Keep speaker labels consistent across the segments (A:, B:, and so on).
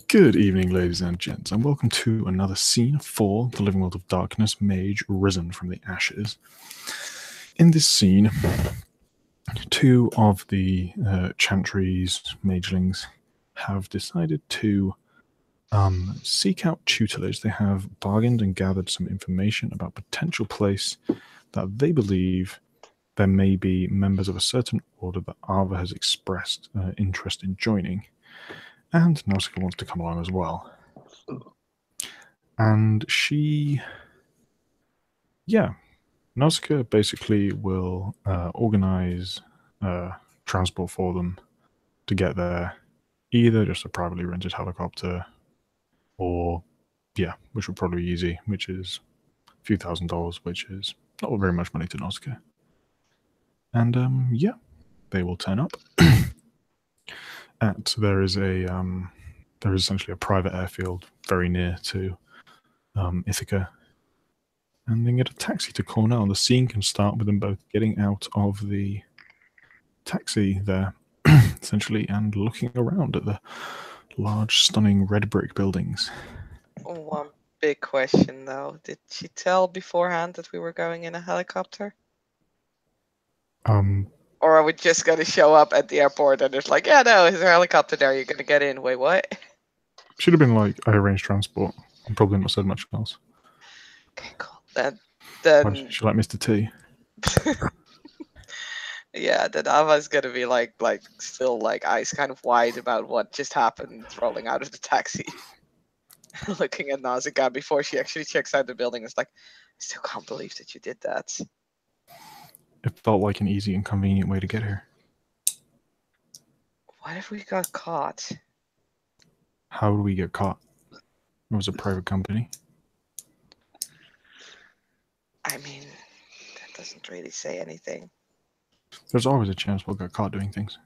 A: Good evening, ladies and gents, and welcome to another scene for the Living World of Darkness, Mage Risen from the Ashes. In this scene, two of the Chantry's magelings have decided to seek out tutelage. They have bargained and gathered some information about potential place that they believe there may be members of a certain order that Ava has expressed interest in joining. And Nausicaa wants to come along as well. And Nausicaa basically will organize transport for them to get there, either just a privately rented helicopter, or, which would probably be easy, which is a few $1,000s, which is not very much money to Nausicaa. And, they will turn up. There is essentially a private airfield very near to Ithaca, and then get a taxi to Cornell. The scene can start with them both getting out of the taxi there, essentially, and looking around at the large, stunning red brick buildings.
B: One big question, though. Did she tell beforehand that we were going in a helicopter? Or are we just going to show up at the airport and it's like, yeah, no, there's a helicopter there, you're going to get in. Wait, what?
A: Should have been like, I arranged transport. And probably not said much else.
B: Okay, cool. Then
A: She's like Mr. T.
B: Yeah, then Ava's gonna be like still like eyes kind of wide about what just happened, rolling out of the taxi, looking at Nausicaa before she actually checks out the building. It's like, I still can't believe that you did that.
A: It felt like an easy and convenient way to get here.
B: What if we got caught?
A: How would we get caught? It was a private company.
B: I mean, that doesn't really say anything.
A: There's always a chance we'll get caught doing things.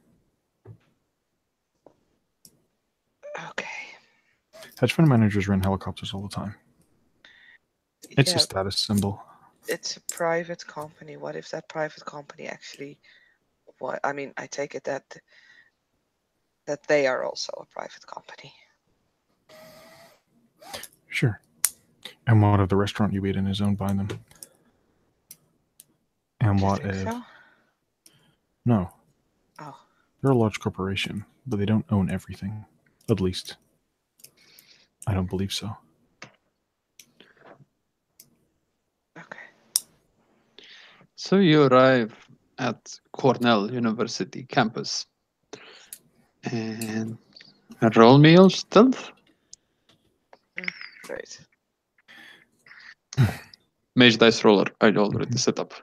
B: Okay.
A: Hedge fund managers run helicopters all the time. It's a status symbol.
B: It's a private company. What if that private company actually... I mean, I take it that they are also a private company.
A: Sure. And what if the restaurant you eat in is owned by them? And what if...
B: So?
A: No.
B: Oh.
A: They're a large corporation, but they don't own everything. At least, I don't believe so.
B: Okay.
C: So you arrive at Cornell University campus. And roll me your stealth.
B: Great.
C: Mage dice roller, I already set up.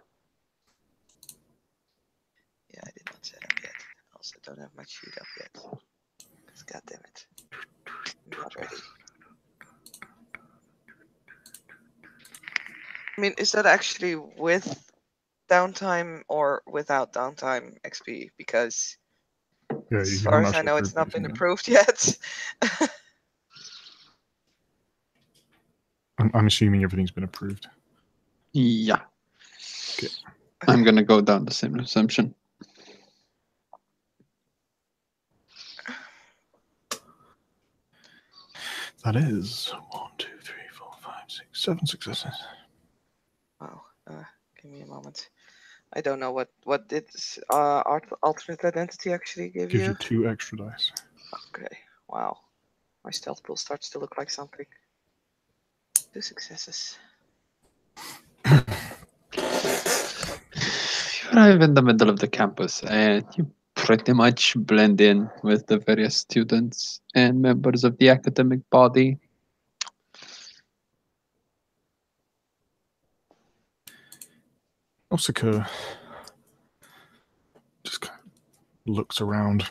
B: Yeah, I did not set up yet. I also don't have my sheet up yet. Because goddammit. I'm not ready. I mean, is that actually with downtime or without downtime XP? Because as far as I know, it's not been approved yet.
A: I'm assuming everything's been approved.
C: Yeah.
A: Okay.
C: I'm going to go down the same assumption.
A: That is 1, 2, 3, 4, 5, 6, 7 successes.
B: Wow. Give me a moment. I don't know what did alternate identity actually give you?
A: Gives you 2 extra dice.
B: Okay. Wow. My stealth pool starts to look like something. 2 successes.
C: You arrive in the middle of the campus and you pretty much blend in with the various students and members of the academic body.
A: Nausicaa just kind of looks around.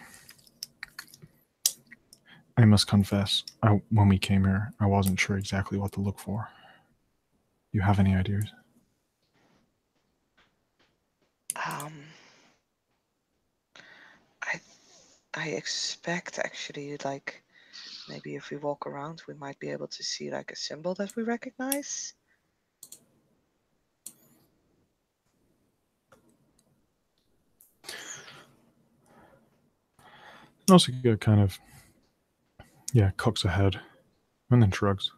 A: I must confess, when we came here, I wasn't sure exactly what to look for. You have any ideas?
B: I expect actually, like, maybe if we walk around, we might be able to see like a symbol that we recognize.
A: Nausicaa kind of, Yeah, cocks her head and then shrugs.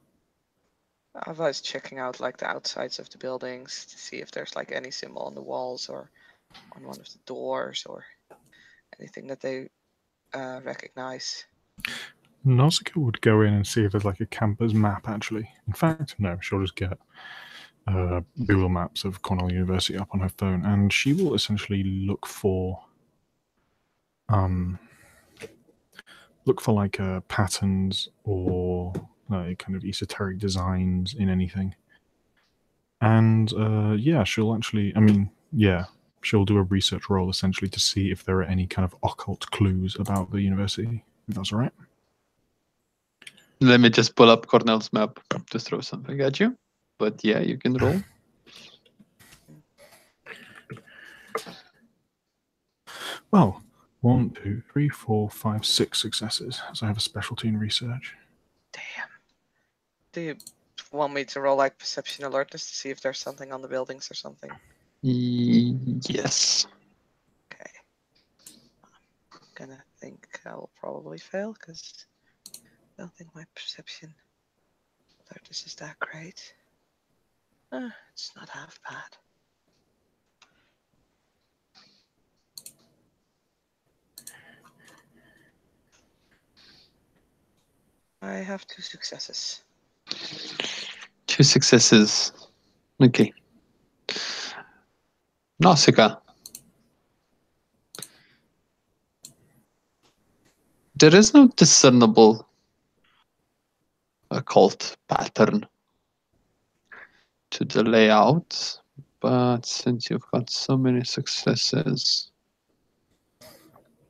B: I was checking out like the outsides of the buildings to see if there's like any symbol on the walls or on one of the doors or anything that they recognize.
A: Nausicaa would go in and see if there's like a campus map, actually. In fact, no, she'll just get Google Maps of Cornell University up on her phone, and she will essentially look for like patterns or kind of esoteric designs in anything. And yeah, she'll actually, she'll do a research roll essentially to see if there are any kind of occult clues about the university, if that's all right.
C: Let me just pull up Cornell's map to throw something at you. But yeah, you can roll.
A: Well, 1, 2, 3, 4, 5, 6 successes, as I have a specialty in research.
B: Damn. Do you want me to roll like perception alertness to see if there's something on the buildings or something?
C: Yes.
B: Okay. I'm gonna think I will probably fail because I don't think my perception alertness is that great. It's not half bad. I have 2 successes.
C: 2 successes. Okay. Nausicaa. There is no discernible occult pattern to the layout, but since you've got so many successes,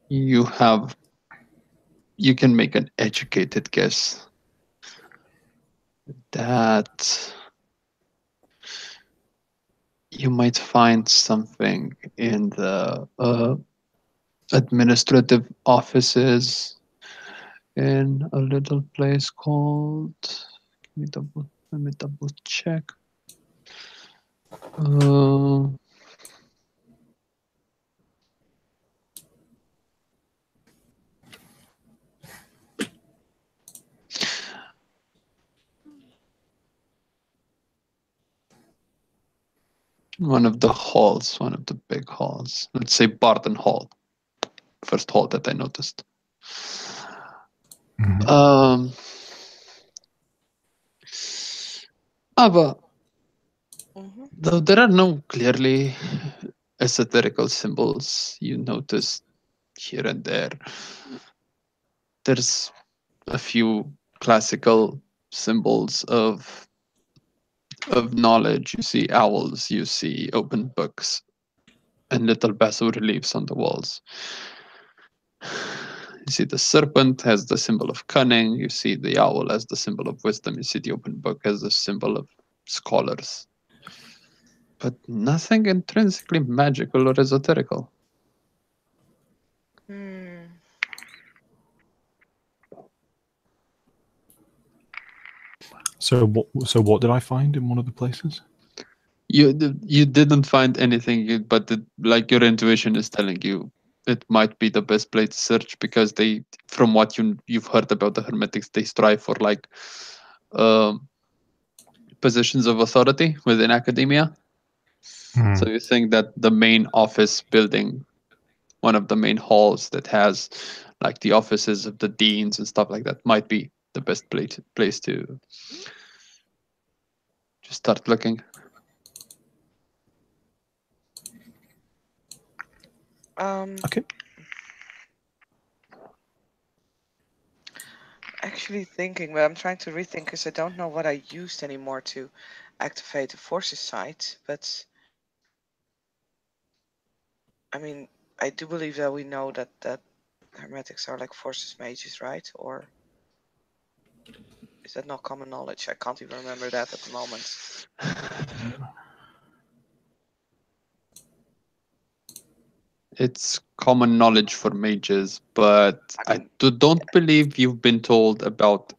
C: you can make an educated guess that you might find something in the administrative offices in a little place called, let me double check. One of the halls, one of the big halls. Let's say Barton Hall. First hall that I noticed.
A: Mm-hmm.
C: But
B: Mm-hmm.
C: though there are no clearly esoterical symbols you notice here and there, there's a few classical symbols of knowledge. You see owls, you see open books, and little bas reliefs on the walls. You see the serpent has the symbol of cunning. You see the owl as the symbol of wisdom. You see the open book as the symbol of scholars. But nothing intrinsically magical or esoterical.
A: So what did I find in one of the places?
C: You didn't find anything, but like your intuition is telling you it might be the best place to search, because they, from what you've heard about the Hermetics, they strive for like positions of authority within academia. So you think that the main office building, one of the main halls that has like the offices of the deans and stuff like that, might be the best place to just start looking.
A: Okay.
B: Actually thinking, but I'm trying to rethink because I don't know what I used anymore to activate the forces site, but I mean, I do believe that we know that Hermetics are like forces mages, right? Or is that not common knowledge? I can't even remember that at the moment.
C: It's common knowledge for mages, but I don't believe you've been told about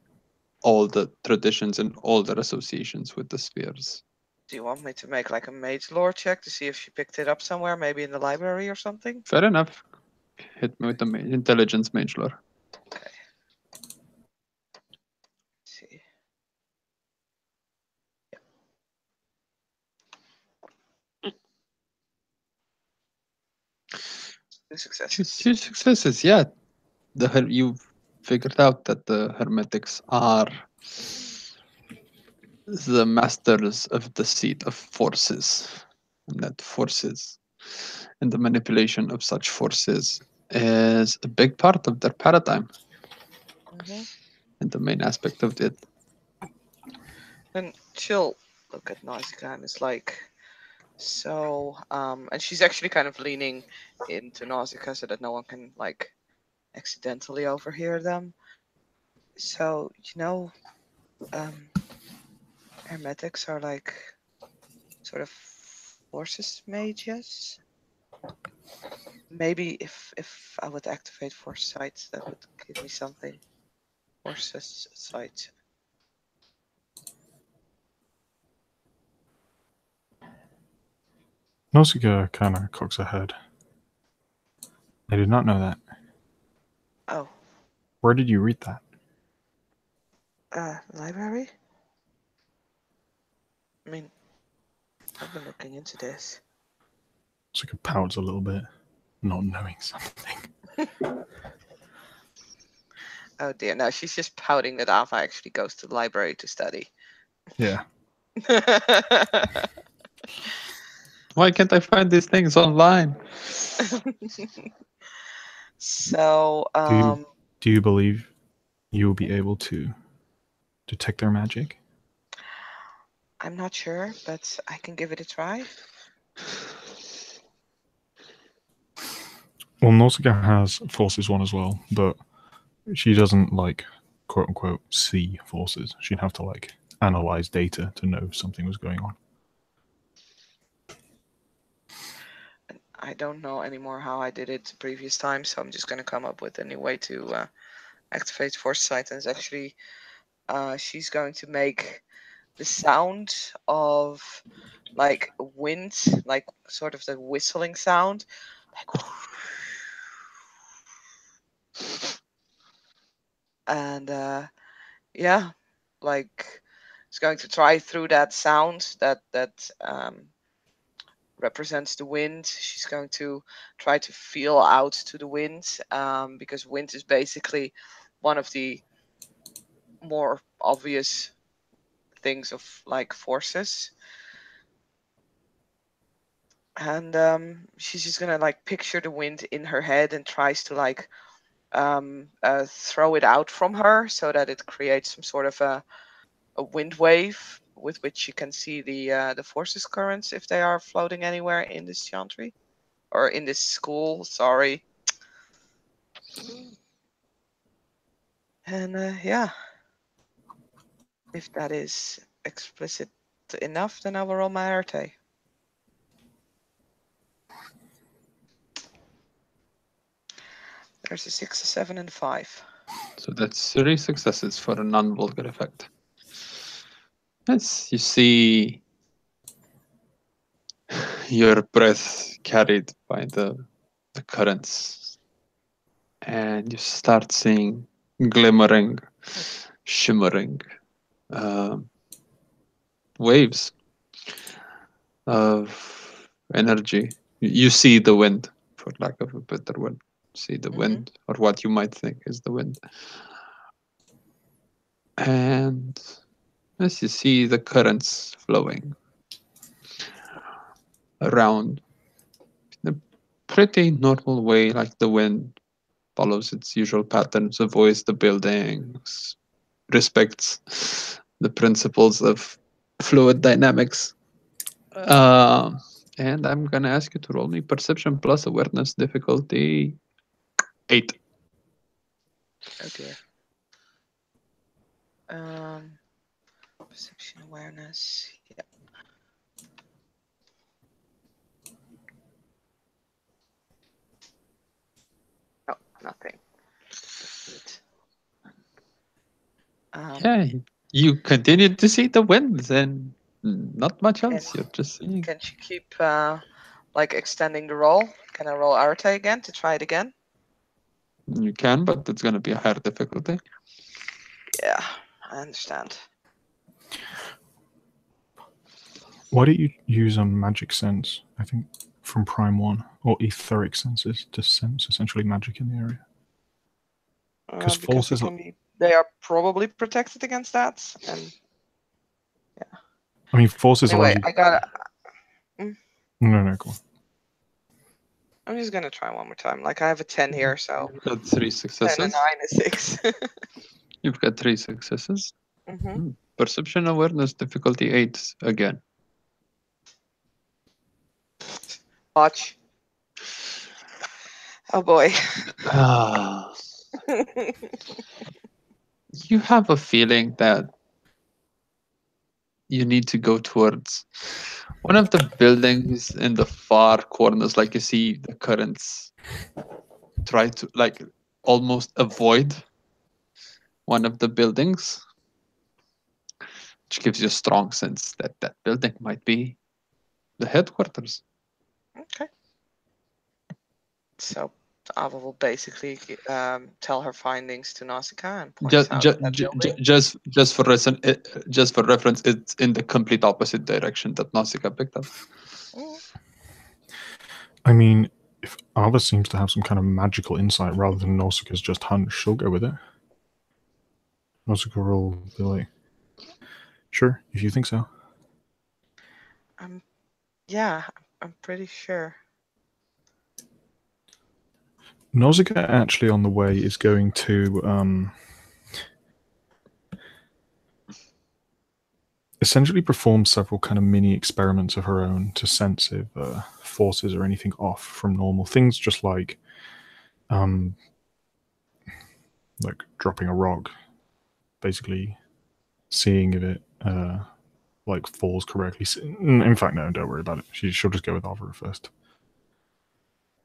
C: all the traditions and all their associations with the spheres.
B: Do you want me to make like a mage lore check to see if she picked it up somewhere, maybe in the library or something?
C: Fair enough. Hit me with the intelligence mage lore.
B: Okay. 2 successes.
C: 2 successes, yeah. You've figured out that the Hermetics are the masters of the seat of forces. And that forces and the manipulation of such forces is a big part of their paradigm. And the main aspect of it.
B: And she'll look at Nausicaa and it's like, so, and she's actually kind of leaning into Nausicaa so that no one can, like, accidentally overhear them. So, Hermetics are like sort of forces mages. Maybe if I would activate force sight, that would give me something. Forces sight.
A: Nausicaa kind of cocks her head. I did not know that.
B: Oh.
A: Where did you read that?
B: Library? I mean, I've been looking into this.
A: Nausicaa pouts a little bit, not knowing something.
B: Oh dear, no, she's just pouting that Ava actually goes to the library to study.
A: Yeah.
C: Why can't I find these things online?
B: So,
A: do you believe you will be able to detect their magic?
B: I'm not sure, but I can give it a try.
A: Well, Nausicaa has Forces 1 as well, but she doesn't, like, quote-unquote, see forces. She'd have to, like, analyze data to know something was going on.
B: I don't know anymore how I did it the previous time, so I'm just going to come up with a new way to activate foresight. And it's actually, she's going to make the sound of like wind, like sort of the whistling sound, like, and yeah, like it's going to try through that sound that represents the wind. She's going to try to feel out to the wind, because wind is basically one of the more obvious things of like forces. And she's just gonna like picture the wind in her head and tries to like throw it out from her so that it creates some sort of a wind wave with which she can see the forces currents if they are floating anywhere in this chantry. Or in this school, sorry. And yeah, if that is explicit enough, then I will roll my Arte. There's a 6, a 7, and a 5.
C: So that's 3 successes for a non-vulgar effect. Yes, you see your breath carried by the currents, and you start seeing glimmering, shimmering waves of energy. You see the wind, for lack of a better word. See the wind, or what you might think is the wind. And as you see the currents flowing around in a pretty normal way, like the wind follows its usual patterns, avoids the buildings, respects the principles of fluid dynamics. And I'm going to ask you to roll me perception plus awareness difficulty 8.
B: Oh dear. Perception awareness. Yeah. Oh, nothing.
C: Yeah, you continue to see the winds and not much else. You're just seeing.
B: Can she keep like extending the roll? Can I roll Arte again to try it again?
C: You can, but it's going to be a higher difficulty.
B: Yeah, I understand.
A: Why don't you use a magic sense? I think from Prime 1 or etheric senses to sense essentially magic in the area?
B: Because
A: forces
B: they are probably protected against that. And
A: I mean, forces
B: anyway,
A: allow you...
B: I got.
A: No, go on.
B: I'm just gonna try one more time. Like I have a 10 here, so
C: You've got 3
B: 10
C: successes.
B: and 9 is 6.
C: You've got 3 successes.
B: Mm-hmm.
C: Perception awareness difficulty 8 again.
B: Watch. Oh boy.
C: You have a feeling that you need to go towards one of the buildings in the far corners, like you see the currents try to like almost avoid one of the buildings, which gives you a strong sense that that building might be the headquarters.
B: Okay. So Ava will basically tell her findings to Nausicaa and point out that building.
C: Just for reference, it's in the complete opposite direction that Nausicaa picked up.
A: I mean, if Ava seems to have some kind of magical insight rather than Nausicaa's just hunch, she'll go with it. Nausicaa will be like, sure, if you think so.
B: Yeah, I'm pretty sure.
A: Nausicaa actually on the way is going to essentially perform several kind of mini experiments of her own to sense if forces or anything off from normal things, just like dropping a rock, basically seeing if it like falls correctly. In fact, no, don't worry about it. She'll just go with Ava first.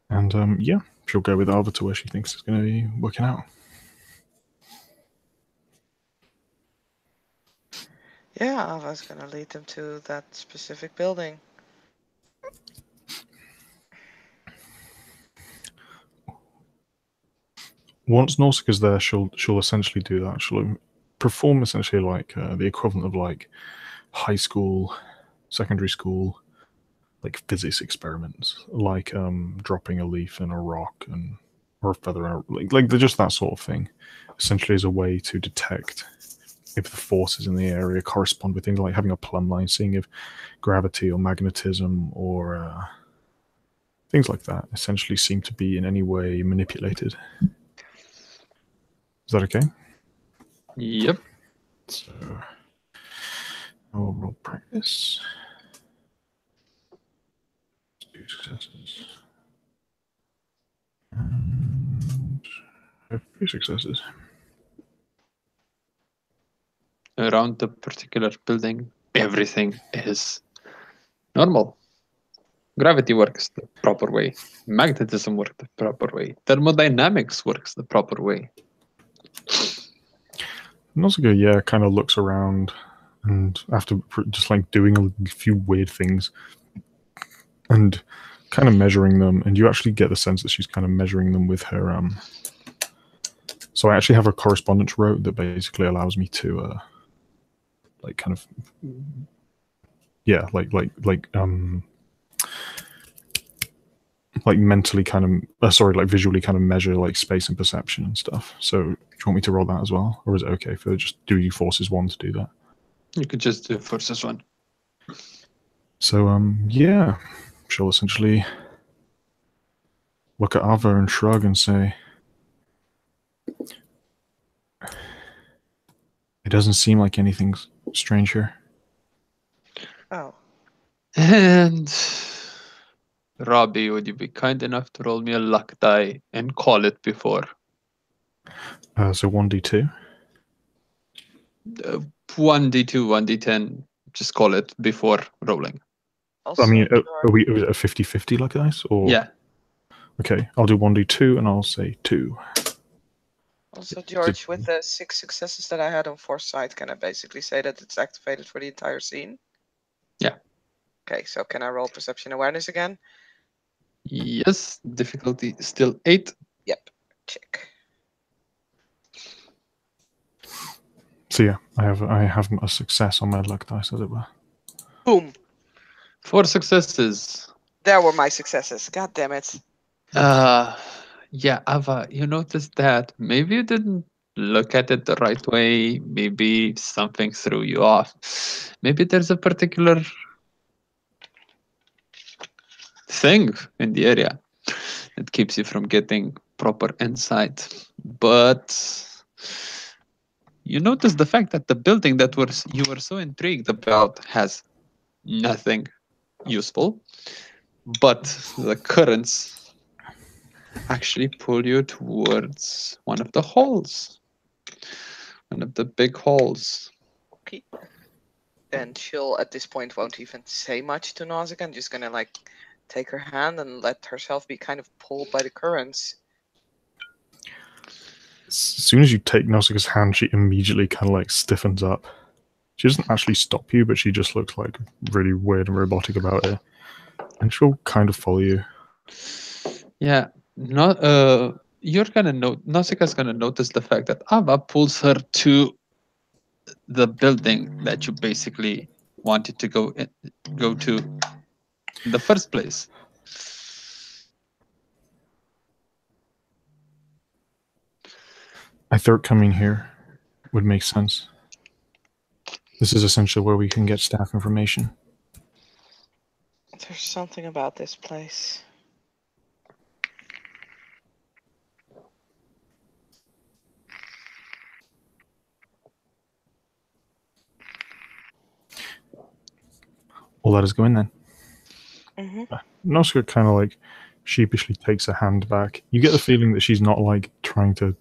A: And yeah, she'll go with Ava to where she thinks it's going to be working out.
B: Yeah, Ava's gonna lead them to that specific building.
A: Once Nausicaa's there, she'll essentially do that. She'll perform essentially like the equivalent of like high school, secondary school, like physics experiments, like dropping a leaf in a rock or a feather, like just that sort of thing. Essentially, as a way to detect if the forces in the area correspond with things like having a plumb line, seeing if gravity or magnetism or things like that essentially seem to be in any way manipulated. Is that okay?
C: Yep.
A: So I'll roll practice. 2 successes. And I have 3 successes.
C: Around the particular building, everything is normal. Gravity works the proper way. Magnetism works the proper way. Thermodynamics works the proper way.
A: Nausicaa, yeah, kind of looks around and after just like doing a few weird things and kind of measuring them, and you actually get the sense that she's kind of measuring them with her so I actually have a correspondence rote that basically allows me to like kind of like mentally kind of like visually kind of measure like space and perception and stuff. So do you want me to roll that as well, or is it okay for just doing forces 1 to do that?
C: You could just do forces 1.
A: So yeah, she'll essentially look at Ava and shrug and say, it doesn't seem like anything's strange here.
B: Oh.
C: And Robbie, would you be kind enough to roll me a luck die and call it before?
A: So 1d2?
C: 1d2, 1d10, just call it before rolling.
B: Also,
A: I mean, are we a 50-50 luck dice? Or?
C: Yeah.
A: Okay, I'll do 1d2 and I'll say 2.
B: Also, George, with the 6 successes that I had on foresight, can I basically say that it's activated for the entire scene?
C: Yeah.
B: Okay, so can I roll perception awareness again?
C: Yes, difficulty still 8.
B: Yep, check.
A: So yeah, I have a success on my luck dice, as it were.
B: Boom.
C: 4 successes.
B: There were my successes. God damn it.
C: Yeah, Ava, you noticed that maybe you didn't look at it the right way. Maybe something threw you off. Maybe there's a particular thing in the area that keeps you from getting proper insight. But you notice the fact that the building that you were so intrigued about has nothing useful, but the currents actually pull you towards one of the halls, one of the big halls.
B: Okay. And she'll at this point won't even say much to Nausicaa and just gonna like take her hand and let herself be kind of pulled by the currents.
A: As soon as you take Nausicaa's hand, she immediately kind of like stiffens up. She doesn't actually stop you, but she just looks like really weird and robotic about it. And she'll kind of follow you.
C: Yeah, not you're gonna Nausicaa's gonna notice the fact that Ava pulls her to the building that you basically wanted to go to in the first place.
A: I thought coming here would make sense. This is essentially where we can get staff information.
B: There's something about this place.
A: Well, let us go in then.
B: Mm-hmm.
A: Nausicaa kind of like sheepishly takes her hand back. You get the feeling that she's not like trying to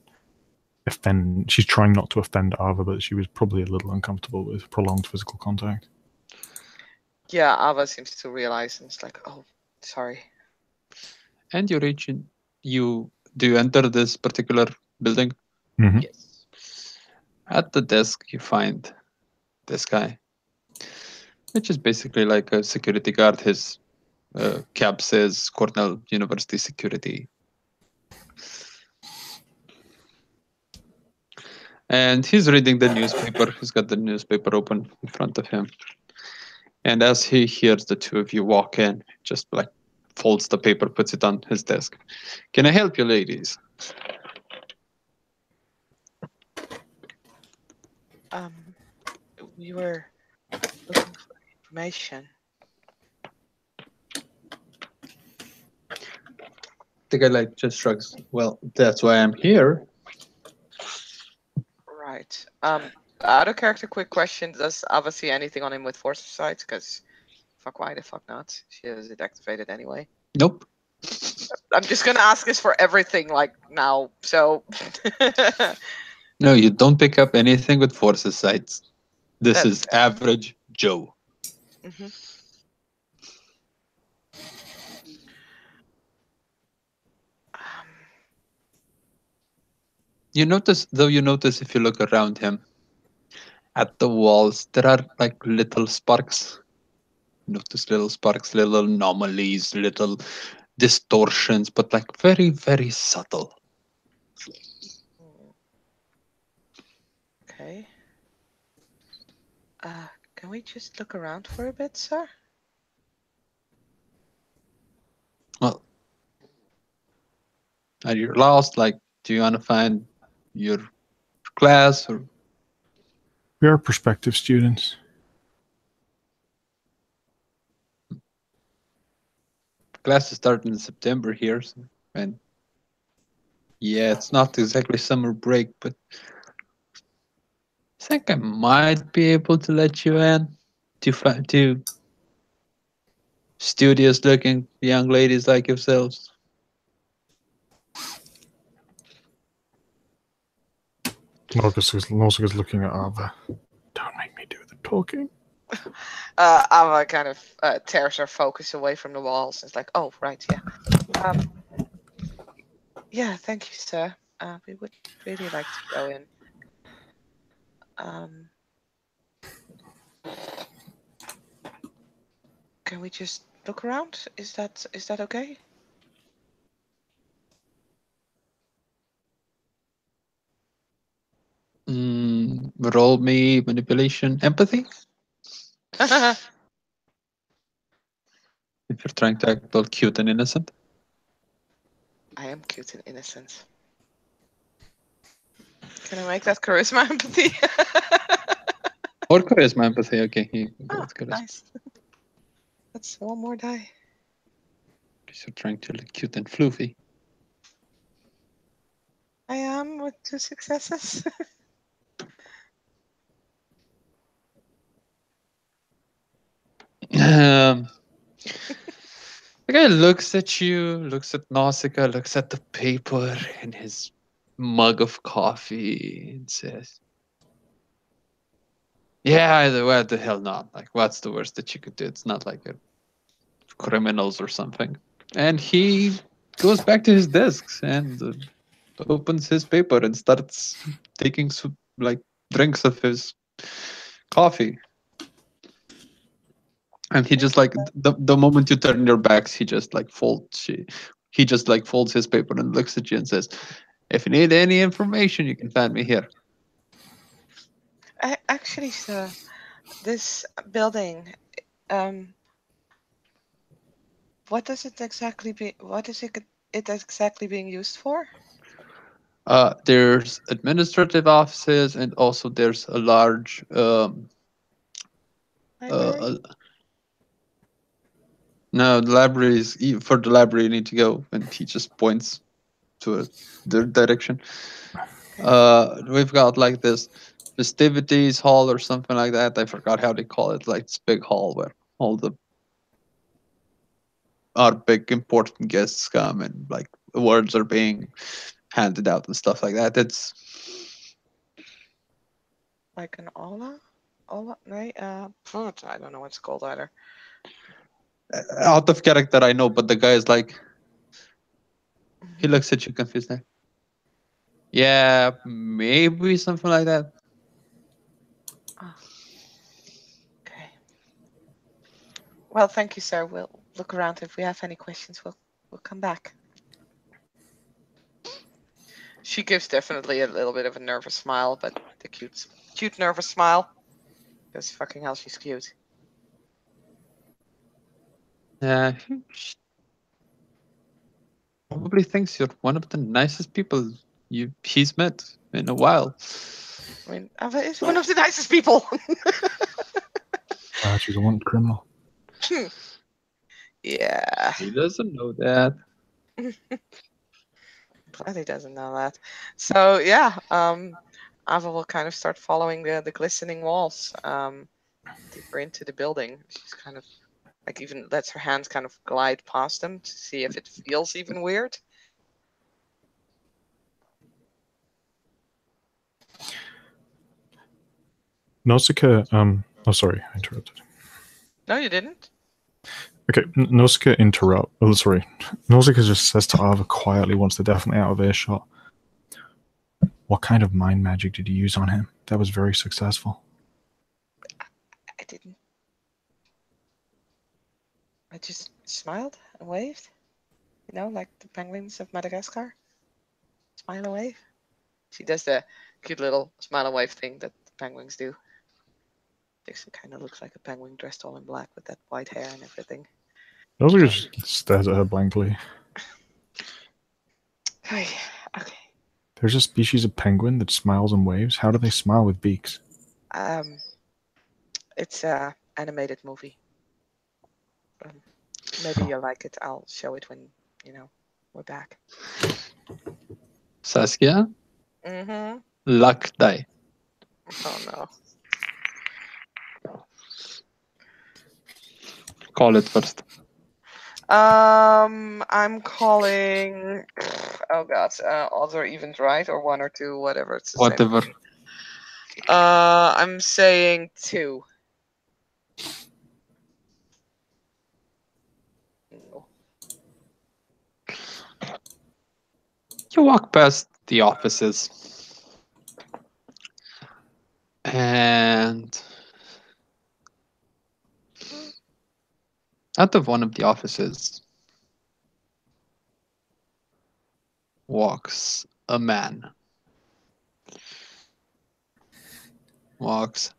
A: offend. She's trying not to offend Ava, but she was probably a little uncomfortable with prolonged physical contact.
B: Yeah, Ava seems to realize and it's like, oh, sorry.
C: And you reach in. Do you enter this particular building?
A: Mm-hmm.
B: Yes.
C: At the desk, you find this guy, which is basically like a security guard. His cap says Cornell University Security. And he's reading the newspaper. He's got the newspaper open in front of him. And as he hears the two of you walk in, just like folds the paper, puts it on his desk. Can I help you, ladies?
B: We were looking for information.
C: The guy like just shrugs. Well, that's why I'm here.
B: Right. Out of character, quick question: does Ava see anything on him with force of sight? Because fuck, why the fuck not? She has it activated anyway.
C: Nope.
B: I'm just gonna ask this for everything, like now. So.
C: No, you don't pick up anything with forces sights. This
B: That's
C: is average Joe.
B: Mm-hmm.
C: You notice if you look around him, at the walls, there are like little sparks. Notice little sparks, little anomalies, little distortions, but like very, very subtle.
B: Okay. Can we just look around for a bit, sir?
C: Well, are you lost? Like, do you want to find your class or?
A: We are prospective students.
C: Class is starting in September here, and yeah, it's not exactly summer break, but I think I might be able to let you in. To studious-looking young ladies like yourselves.
A: Nausicaa's looking at Ava. Don't make me do the talking.
B: Ava kind of tears her focus away from the walls. It's like, oh, right, yeah. Yeah, thank you, sir. We would really like to go in. Can we just look around? Is that okay?
C: Roll me manipulation empathy. If you're trying to act all cute and innocent.
B: I am cute and innocent. Can I make that charisma empathy?
C: Or charisma empathy, okay. You can go
B: Oh,
C: with charisma.
B: nice. That's one more die.
C: You're trying to look cute and floofy.
B: I am with 2 successes.
C: The guy looks at you, looks at Nausicaa, looks at the paper in his mug of coffee, and says, "Yeah, what the hell not? Like, what's the worst that you could do? It's not like criminals or something." And he goes back to his desks and opens his paper and starts taking like drinks of his coffee. And he just like the moment you turn your backs, he just like folds his paper and looks at you and says, "If you need any information, you can find me here."
B: Actually, sir, this building, what is it exactly being used for?
C: There's administrative offices, and also there's a large
B: Library?
C: no, the library is for the library. You need to go, and he just points to the direction. We've got like this festivities hall or something like that. I forgot how they call it. Like this big hall where all our big important guests come and like awards are being handed out and stuff like that. It's
B: Like an aula? Aula? Right? I don't know what it's called either.
C: out of character, I know, but the guy is like, he looks at you confused. Like, yeah, maybe something like that.
B: Oh. Okay. Well, thank you, sir. We'll look around. If we have any questions, we'll come back. She gives definitely a little bit of a nervous smile, but the cute nervous smile. Because fucking hell, she's cute.
C: Yeah, she probably thinks you're one of the nicest people he's met in a while.
B: I mean, Ava is one of the nicest people.
A: She's a wanted criminal.
B: Yeah.
C: He doesn't know that.
B: Glad he doesn't know that. So yeah, Ava will kind of start following the glistening walls deeper into the building. She's kind of like even lets her hands kind of glide past them to see if it feels even weird.
A: Nausicaa, oh sorry, I interrupted.
B: No, you didn't.
A: Okay, Nausicaa Nausicaa just says to Ava quietly once they're definitely out of earshot, "What kind of mind magic did you use on him? That was very successful."
B: I didn't. I just smiled and waved. You know, like the penguins of Madagascar. Smile and wave. She does the cute little smile and wave thing that the penguins do. Dixon kind of looks like a penguin dressed all in black with that white hair and everything.
A: Nausicaa just stares at her blankly.
B: Okay.
A: There's a species of penguin that smiles and waves. How do they smile with beaks?
B: It's a animated movie. Maybe you'll like it. I'll show it when, we're back.
C: Saskia?
B: Mm-hmm.
C: Luck die.
B: Oh no.
C: Call it first.
B: I'm calling. Oh god. Odds or evens, right? Or 1 or 2, whatever. It's the
C: Whatever.
B: same. I'm saying 2.
C: You walk past the offices. And out of one of the offices walks a man. Walks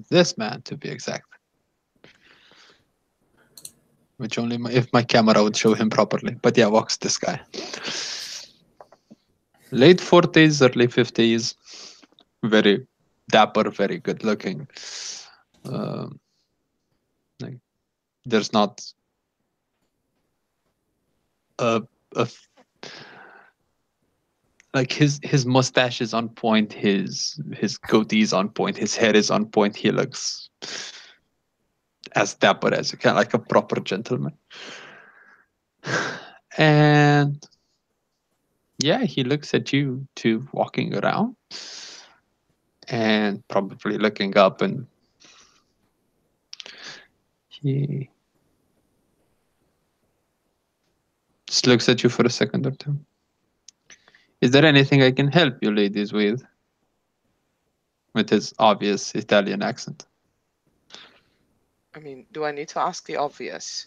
C: this man, to be exact. which only if my camera would show him properly. But yeah, walks this guy. Late 40s, early 50s, very dapper, very good looking. Like, there's not a like his mustache is on point, his goatee is on point, his hair is on point. He looks as dapper as you can, like a proper gentleman. And yeah, he looks at you two walking around and probably looking up, and he just looks at you for a second or two. Is there anything I can help you ladies with? With his obvious Italian accent.
B: I mean, do I need to ask the obvious?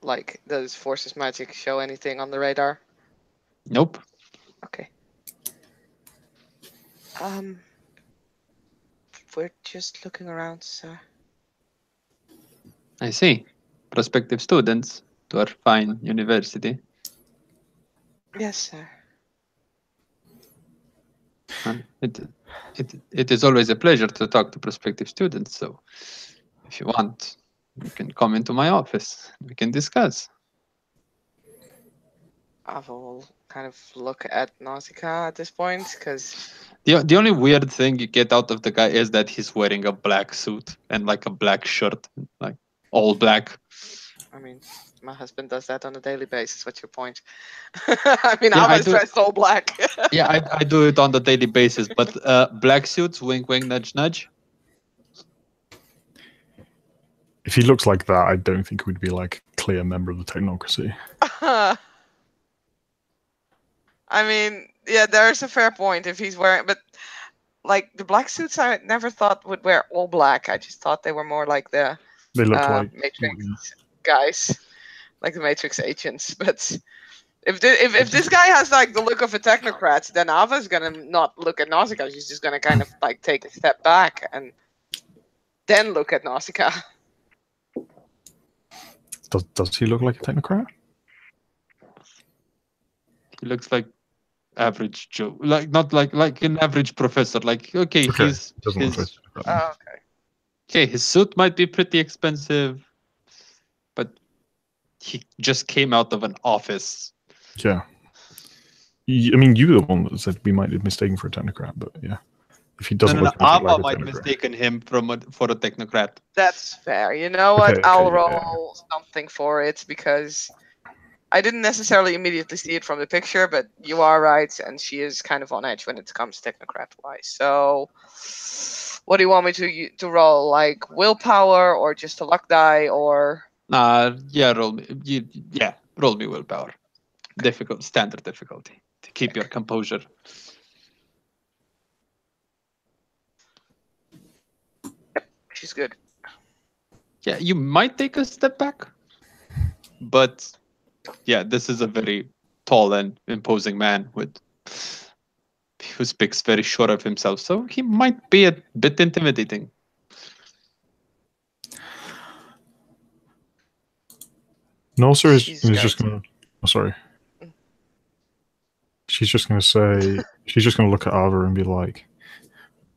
B: Like, does Forces Magic show anything on the radar?
C: Nope.
B: Okay. We're just looking around, sir.
C: I see. Prospective students to our fine university.
B: Yes, sir.
C: And it is always a pleasure to talk to prospective students. So if you want, you can come into my office. We can discuss.
B: I will kind of look at Nausicaa at this point, because
C: The only weird thing you get out of the guy is that he's wearing a black suit and like a black shirt, like all black.
B: I mean, my husband does that on a daily basis. What's your point? I mean,
C: Yeah,
B: I
C: I
B: was
C: do-
B: dressed all black.
C: Yeah, I do it on the daily basis, but black suits, wink, wink, nudge, nudge.
A: If he looks like that, I don't think we'd be like a clear member of the technocracy.
B: I mean, yeah, there's a fair point if he's wearing, but like the black suits, I never thought would wear all black. I just thought they were more like the
A: They look like
B: Matrix guys, like the Matrix agents. But if this guy has like the look of a technocrat, then Ava's gonna not look at Nausicaa. She's just gonna kind of like take a step back and then look at Nausicaa.
A: Does he look like a technocrat?
C: He looks like average Joe, like not like an average professor. Like okay,
A: Doesn't look like a technocrat.
B: Oh, okay.
C: Okay, his suit might be pretty expensive, but he just came out of an office.
A: Yeah. I mean, you were the one that said we might be mistaken for a technocrat, but yeah. If he doesn't look
C: Ava
A: like a
C: might
A: technocrat.
C: mistaken him for a technocrat.
B: That's fair. You know what?
A: Okay,
B: I'll
A: yeah.
B: roll something for it because I didn't necessarily immediately see it from the picture, but you are right, and she is kind of on edge when it comes technocrat-wise. So, what do you want me to roll? Like willpower, or just a luck die, or?
C: Yeah, roll me. Roll me willpower. Difficult, standard difficulty to keep your composure.
B: She's good.
C: Yeah, you might take a step back, but yeah, this is a very tall and imposing man who speaks very sure of himself, so he might be a bit intimidating.
A: Norsa is
B: She's
A: just going to... Oh, sorry. She's just going to say... She's just going to look at Ava and be like,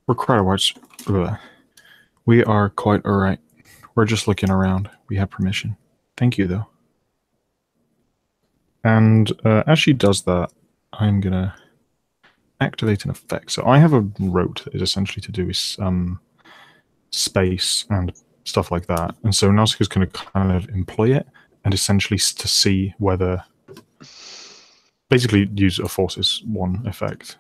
A: we're quite alright. We are quite alright. We're just looking around. We have permission. Thank you, though. And as she does that, I'm going to activate an effect. So I have a rote that is essentially to do with space and stuff like that. And so Nausicaa's going to kind of employ it and essentially to see whether... Basically use a Forces 1 effect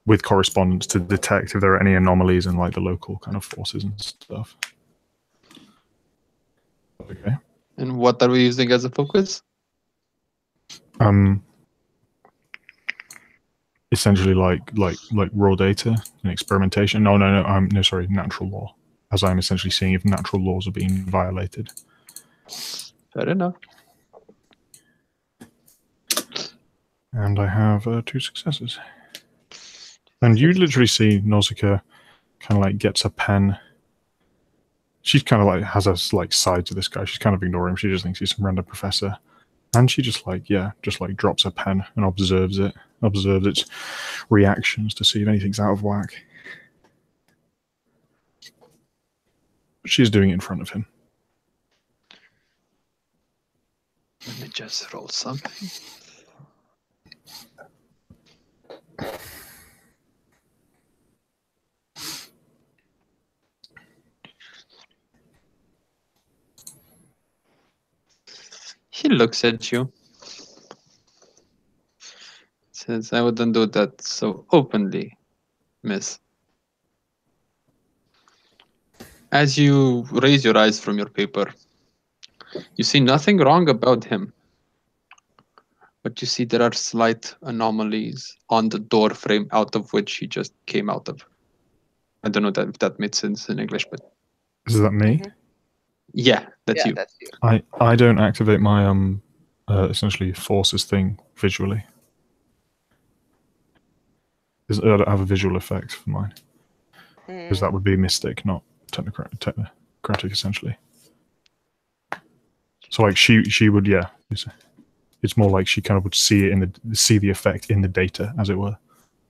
A: with correspondence to detect if there are any anomalies in like the local kind of forces and stuff. Okay.
C: And what are we using as a focus?
A: Essentially like raw data and experimentation. No, sorry, natural law. As I'm essentially seeing if natural laws are being violated.
C: Fair enough.
A: And I have 2 successes. And you literally see Nausicaa kind of like gets a pen She kind of like has a like side to this guy. She's kind of ignoring him. She just thinks he's some random professor. And she just like, just like drops her pen and observes its reactions to see if anything's out of whack. She's doing it in front of him.
C: Let me just roll something. He looks at you. Says, I wouldn't do that so openly, miss. As you raise your eyes from your paper, you see nothing wrong about him. But you see there are slight anomalies on the door frame out of which he just came out of. I don't know if that made sense in English, but...
A: Is that me?
C: Yeah, that's you.
B: That's you.
A: I don't activate my essentially forces thing visually. I don't have a visual effect for mine. Because that would be Mystic, not technocratic essentially. So like she would, yeah. It's more like she kind of would see it see the effect in the data, as it were.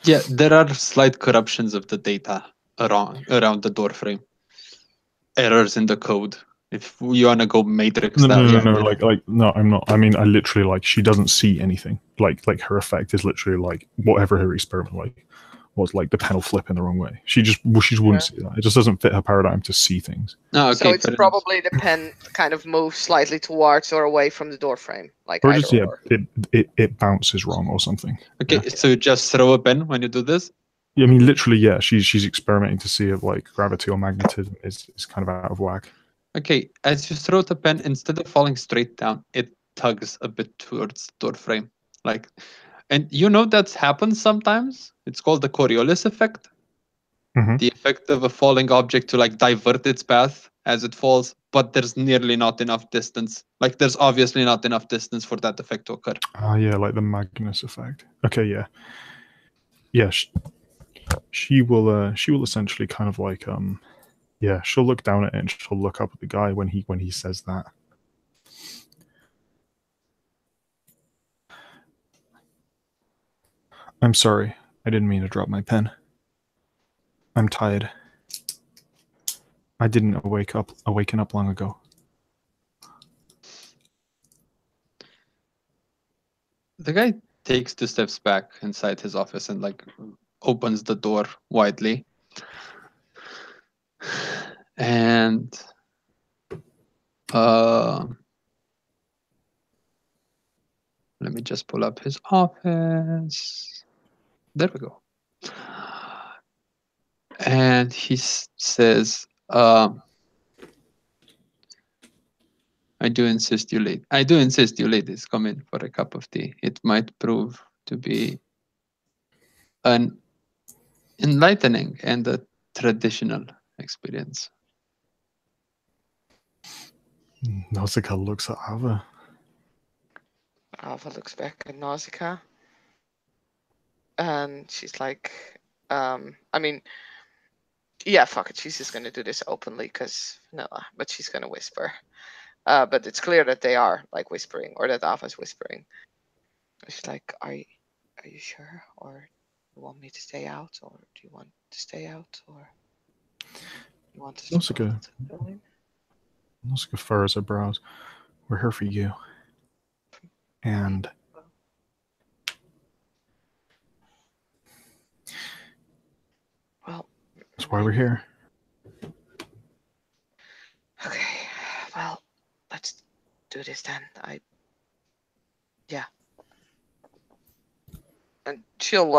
C: Yeah, there are slight corruptions of the data around the door frame. Errors in the code. If you wanna go matrix
A: No,
C: that,
A: no, I'm not. I mean, I literally like she doesn't see anything. Like her effect is literally like whatever her experiment was like the pen will flip in the wrong way. She just wouldn't see that. It just doesn't fit her paradigm to see things.
C: okay,
B: so it's probably the pen kind of moves slightly towards or away from the door frame, like
A: or
B: either
A: just
B: or.
A: it bounces wrong or something.
C: Okay, so you just throw a pen when you do this?
A: Yeah, I mean, literally, yeah. She's experimenting to see if like gravity or magnetism is kind of out of whack.
C: Okay, as you throw the pen, instead of falling straight down, it tugs a bit towards the door frame. And you know that happens sometimes? It's called the Coriolis effect. The effect of a falling object to like divert its path as it falls, but there's nearly not enough distance. Like there's obviously not enough distance for that effect to occur.
A: Ah, yeah, like the Magnus effect. Okay, yeah. Yeah, she will essentially kind of like she'll look down at it and she'll look up at the guy when he says that. I'm sorry. I didn't mean to drop my pen. I'm tired. I didn't awaken up long ago.
C: The guy takes 2 steps back inside his office and like opens the door widely. And let me just pull up his office. There we go. And he says, I do insist you ladies come in for a cup of tea. It might prove to be an enlightening and a traditional experience.
A: Nausicaa looks at Ava.
B: Ava looks back at Nausicaa. And she's like, I mean, yeah, fuck it. She's just going to do this openly because vanilla, but she's going to whisper. But it's clear that they are like whispering, or that Ava's whispering. She's like, are you sure? Or you want me to stay out? Or do you want to stay out? Or you want to
A: Nausicaa furrows her brows. We're here for you. And
B: well,
A: that's why we're here.
B: Okay, well, let's do this then. Yeah. And she'll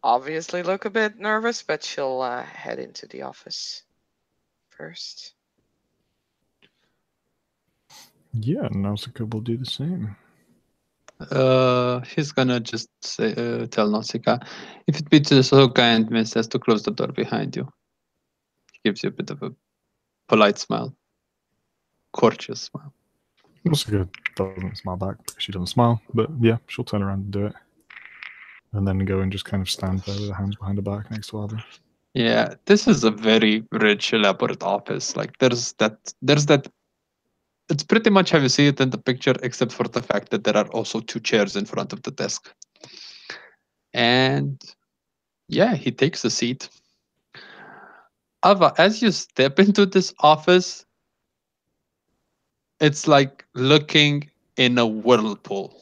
B: obviously look a bit nervous, but she'll head into the office first.
A: Yeah, Nausicaa will do the same.
C: He's gonna just say, tell Nausicaa, if it be so kind, miss, as to close the door behind you. He gives you a bit of a polite smile. Courteous smile.
A: Nausicaa doesn't smile back because she doesn't smile, but yeah, she'll turn around and do it. And then go and just kind of stand there with her hands behind her back next to Ava.
C: Yeah, this is a very rich, elaborate office. Like there's that. It's pretty much how you see it in the picture, except for the fact that there are also 2 chairs in front of the desk. And yeah, he takes a seat. Ava, as you step into this office, it's like looking in a whirlpool.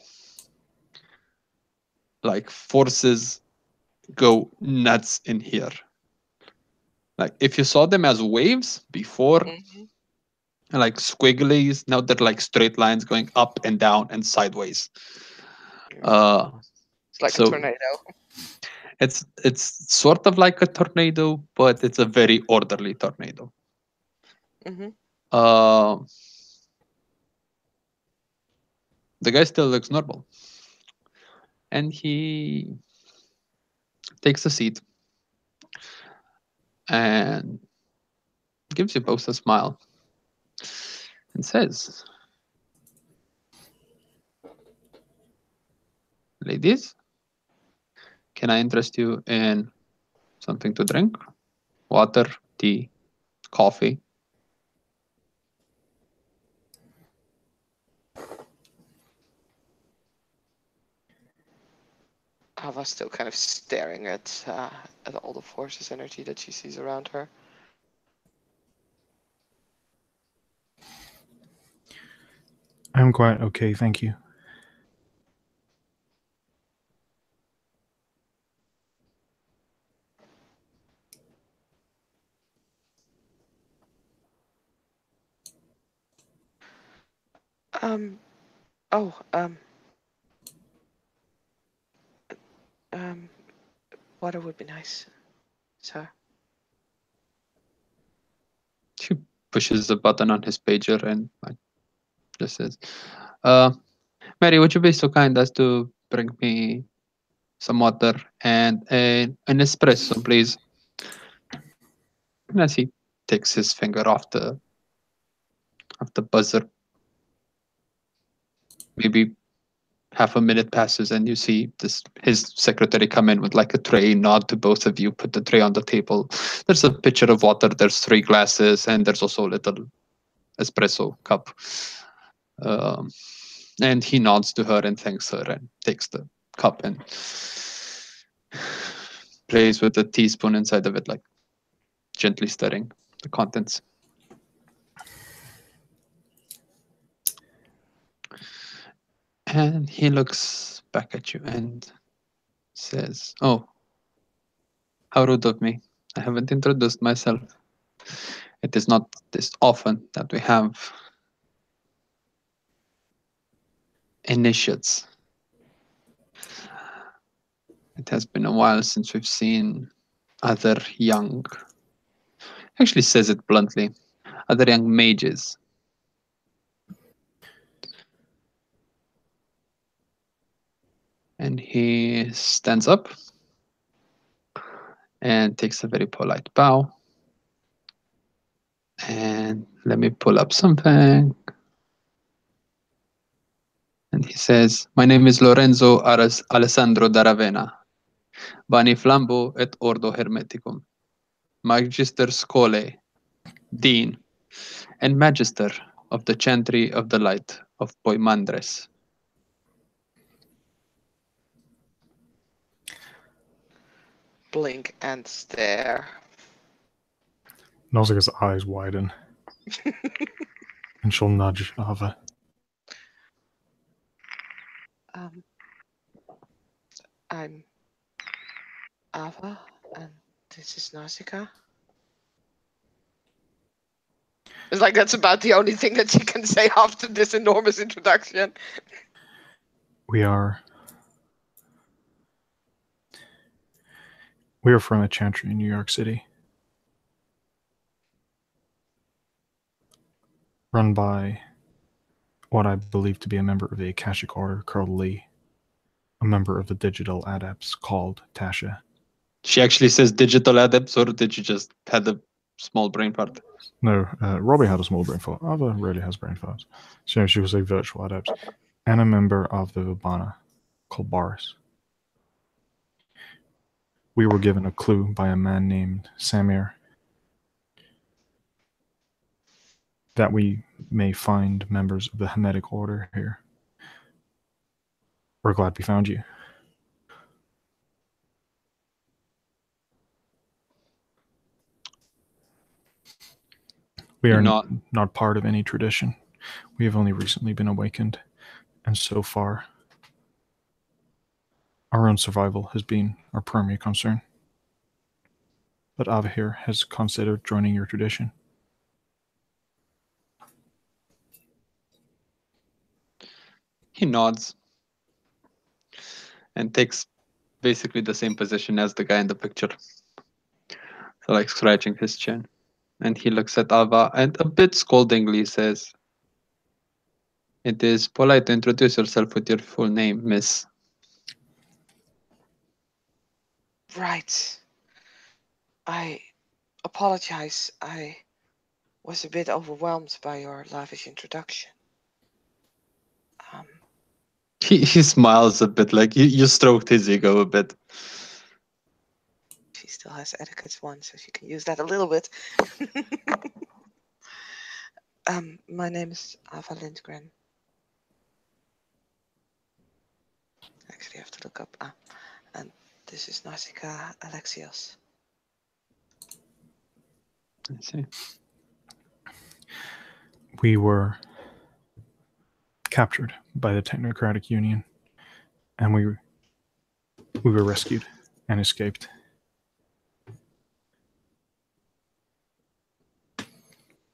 C: Like forces go nuts in here. Like if you saw them as waves before, like squigglies, now they're like straight lines going up and down and sideways.
B: It's like a
C: So
B: tornado.
C: it's sort of like a tornado, but it's a very orderly tornado. Uh, the guy still looks normal, and he takes a seat and gives you both a smile and says, "Ladies, can I interest you in something to drink? Water, tea, coffee?"
B: Ava's still kind of staring at all the forces energy that she sees around her.
A: I'm quite okay, thank you.
B: Water would be nice, sir.
C: She pushes a button on his pager and just says, Mary, would you be so kind as to bring me some water and an espresso, please?" And as he takes his finger off the buzzer, maybe half a minute passes and you see his secretary come in with like a tray, nod to both of you, put the tray on the table. There's a pitcher of water, there's 3 glasses, and there's also a little espresso cup. And he nods to her and thanks her and takes the cup and plays with the teaspoon inside of it, like gently stirring the contents. And he looks back at you and says, "Oh, how rude of me. I haven't introduced myself. It is not this often that we have initiates. It has been a while since we've seen other young," actually says it bluntly, "other young mages. And he stands up and takes a very polite bow. And let me pull up something. And he says, "My name is Lorenzo Alessandro da Ravenna, Bani Flambo et Ordo Hermeticum, Magister Scholae, Dean, and Magister of the Chantry of the Light of Poimandres."
B: Blink and stare.
A: Nausicaa's eyes widen. And she'll nudge Ava.
B: I'm Ava, and this is Nausicaa. It's like that's about the only thing that she can say after this enormous introduction.
A: We are from a chantry in New York City. Run by what I believe to be a member of the Akashic Order, Carl Lee. A member of the digital adepts called Tasha.
C: She actually says digital adepts, or did you just had a small brain fart?
A: No, Robbie had a small brain fart. Ava rarely has brain farts. So she will say virtual adepts. And a member of the Vibana called Boris. We were given a clue by a man named Samir that we may find members of the Hermetic Order here. We're glad we found you. We are not part of any tradition. We have only recently been awakened, and so far, our own survival has been our primary concern. But Avahir has considered joining your tradition.
C: He nods and takes basically the same position as the guy in the picture. So like scratching his chin. And he looks at Ava and a bit scoldingly says, "It is polite to introduce yourself with your full name, miss."
B: Right. I apologize. I was a bit overwhelmed by your lavish introduction.
C: He smiles a bit, like you stroked his ego a bit.
B: She still has etiquette 1, so she can use that a little bit. My name is Ava Lindgren. Actually, I have to look up. And this is Nausicaa Alexios.
C: I see.
A: We were captured by the Technocratic Union, and we were rescued and escaped.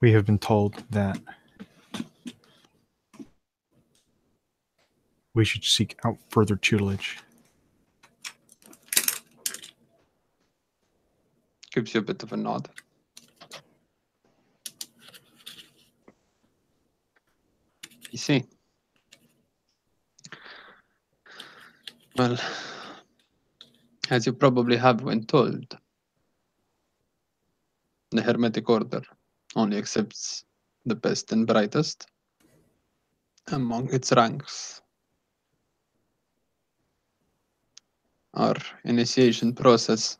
A: We have been told that we should seek out further tutelage.
C: Gives you a bit of a nod. You see. Well, as you probably have been told, the Hermetic Order only accepts the best and brightest among its ranks. Our initiation process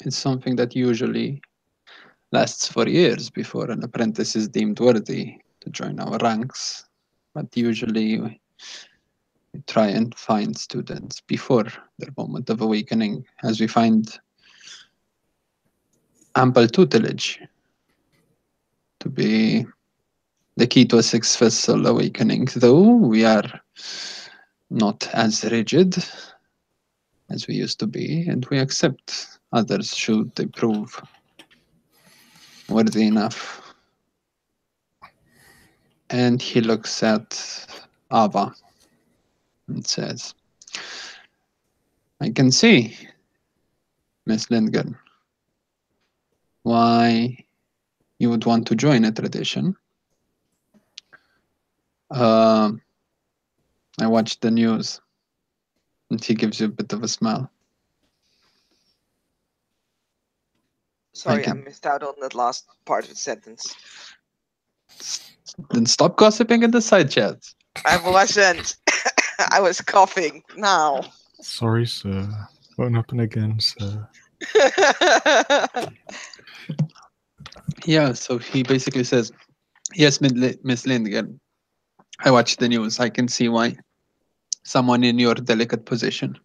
C: is something that usually lasts for years before an apprentice is deemed worthy to join our ranks, but usually we try and find students before their moment of awakening, as we find ample tutelage to be the key to a successful awakening, though we are not as rigid as we used to be, and we accept others should they prove worthy enough. And he looks at Ava and says, "I can see, Miss Lindgren, why you would want to join a tradition. I watched the news." And he gives you a bit of a smile.
B: Sorry, I missed out on that last part of the sentence.
C: Then stop gossiping in the side chat.
B: I wasn't. I was coughing now.
A: Sorry, sir. What happened again, sir?
C: Yeah, so he basically says, "Yes, Miss Lindgren, I watched the news. I can see why someone in your delicate position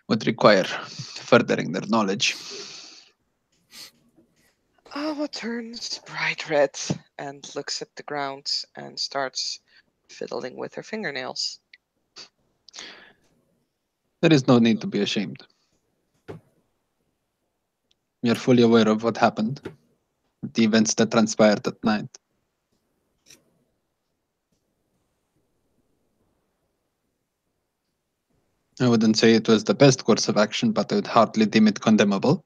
C: would require furthering their knowledge."
B: Ava turns bright red and looks at the ground and starts fiddling with her fingernails.
C: There is no need to be ashamed. We are fully aware of what happened, the events that transpired that night. I wouldn't say it was the best course of action, but I would hardly deem it condemnable.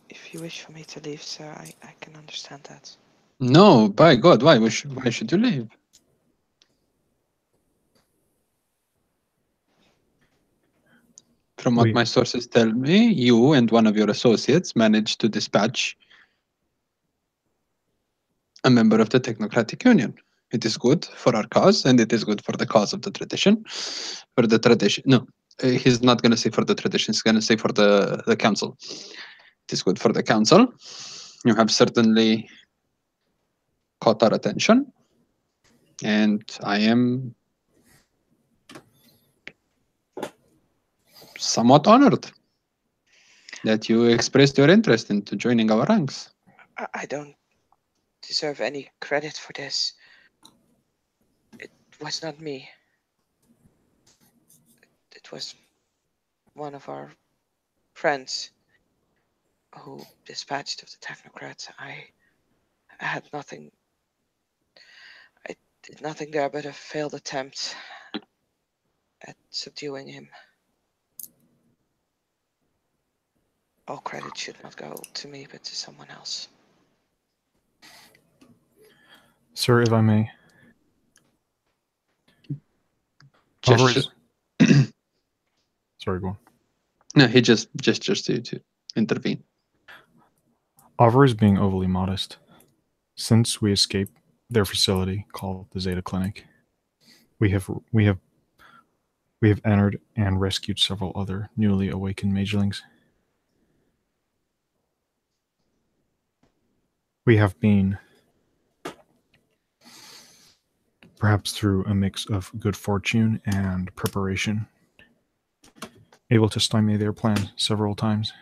B: If you wish for me to leave, sir, I can understand that.
C: No, by God, why should you leave? From what my sources tell me, you and one of your associates managed to dispatch a member of the Technocratic Union. It is good for our cause, and it is good for the cause of the tradition. For the tradition, no, he's not going to say for the tradition. He's going to say for the council. It is good for the council. You have certainly caught our attention, and I am somewhat honored that you expressed your interest into joining our ranks.
B: I don't deserve any credit for this. It was not me. It was one of our friends who dispatched of the technocrats. I had nothing. I did nothing there but a failed attempt at subduing him. All credit should not go to me, but to someone else.
A: Sir, if I may.
C: Gesture.
A: Sorry, go on.
C: No, he just gestures to intervene.
A: Oliver is being overly modest. Since we escaped their facility called the Zeta Clinic, we have entered and rescued several other newly awakened magelings. We have been, perhaps through a mix of good fortune and preparation, able to stymie their plan several times.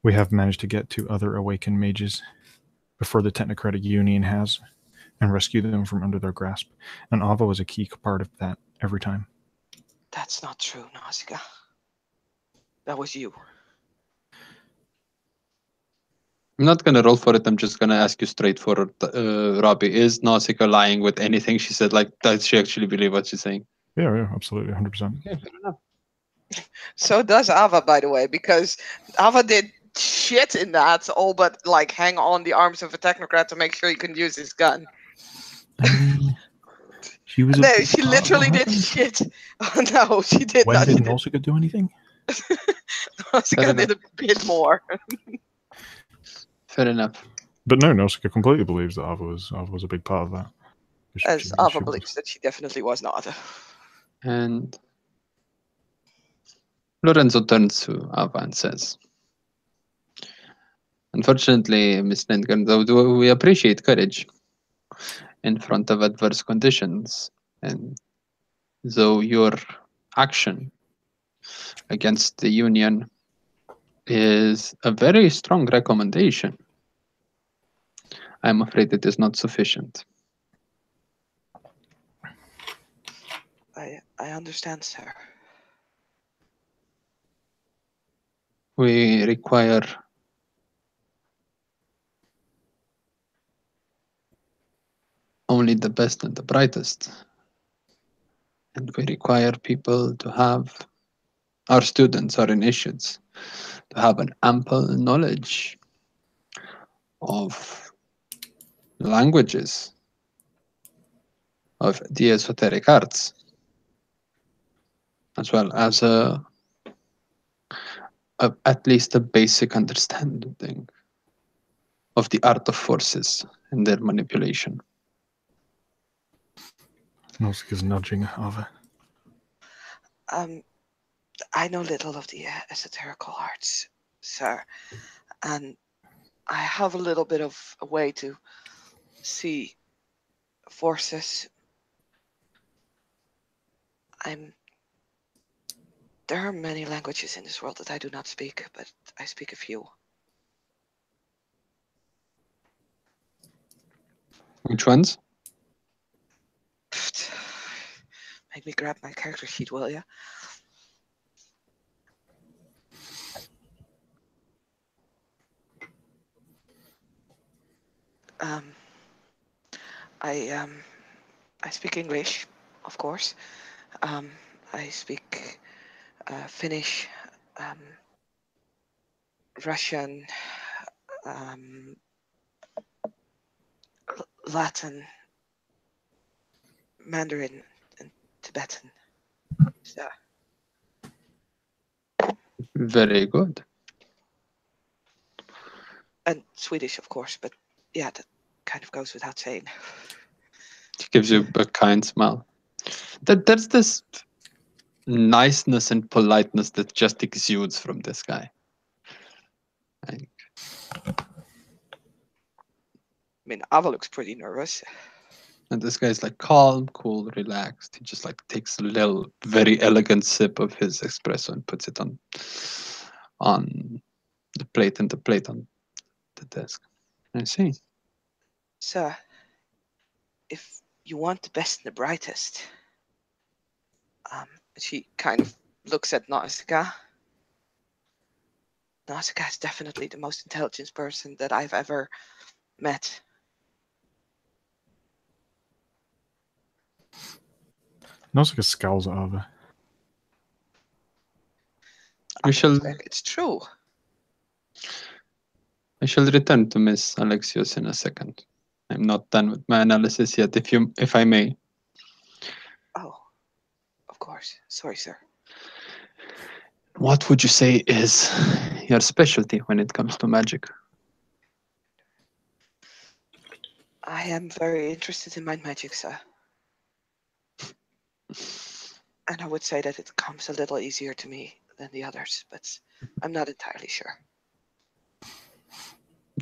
A: We have managed to get to other awakened mages before the Technocratic Union has, and rescue them from under their grasp. And Ava was a key part of that every time.
B: That's not true, Nausicaa. That was you.
C: I'm not going to roll for it. I'm just going to ask you straight for Robbie. Is Nausicaa lying with anything she said? Like, does she actually believe what she's saying?
A: Yeah, absolutely, 100%.
C: Okay, fair enough.
B: So does Ava, by the way, because Ava did shit in that, all but like hang on the arms of a technocrat to make sure he couldn't use his gun.
A: I mean, she was.
B: No, she literally did shit. Oh no, she did
A: When
B: not.
A: did Nausicaa do anything?
B: Nausicaa did a bit more.
C: Fair enough.
A: But no, Nausicaa completely believes that Ava was a big part of that.
B: As Ava believes that she definitely was not.
C: And Lorenzo turns to Ava and says, unfortunately, Miss Lindgren, though we appreciate courage in front of adverse conditions, and though your action against the Union is a very strong recommendation, I'm afraid it is not sufficient.
B: I understand, sir.
C: We require only the best and the brightest. And we require people to have, our students, our initiates, to have an ample knowledge of languages, of the esoteric arts, as well as at least a basic understanding of the art of forces and their manipulation.
A: Nausicaa's nudging Ava.
B: I know little of the esoterical arts, sir, and I have a little bit of a way to see forces. There are many languages in this world that I do not speak, but I speak a few.
C: Which ones?
B: Make me grab my character sheet, will ya? I speak English, of course. I speak Finnish, Russian, Latin, Mandarin, and Tibetan. So,
C: Very good.
B: And Swedish, of course, but yeah, that kind of goes without saying.
C: He gives you a kind smile. There's this niceness and politeness that just exudes from this guy.
B: I mean, Ava looks pretty nervous.
C: And this guy's like calm, cool, relaxed. He just like takes a little, very elegant sip of his espresso and puts it on the plate on the desk. I see.
B: Sir, if you want the best and the brightest, she kind of looks at Nausicaa. Nausicaa is definitely the most intelligent person that I've ever met.
A: Nausicaa scowls at Ava.
B: It's true.
C: I shall return to Miss Alexios in a second. I'm not done with my analysis yet, if I may.
B: Oh, of course. Sorry, sir.
C: What would you say is your specialty when it comes to magic?
B: I am very interested in mind magic, sir. And I would say that it comes a little easier to me than the others, but I'm not entirely sure.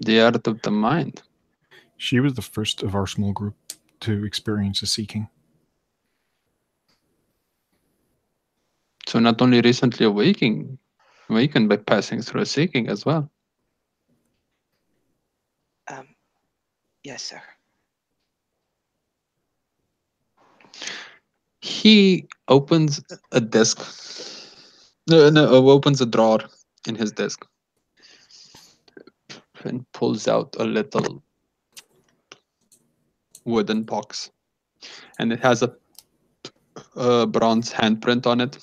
C: The art of the mind.
A: She was the first of our small group to experience a seeking.
C: So not only recently awakened by passing through a seeking as well.
B: Yes, sir.
C: He opens a desk. Opens a drawer in his desk and pulls out a little wooden box, and it has a bronze handprint on it,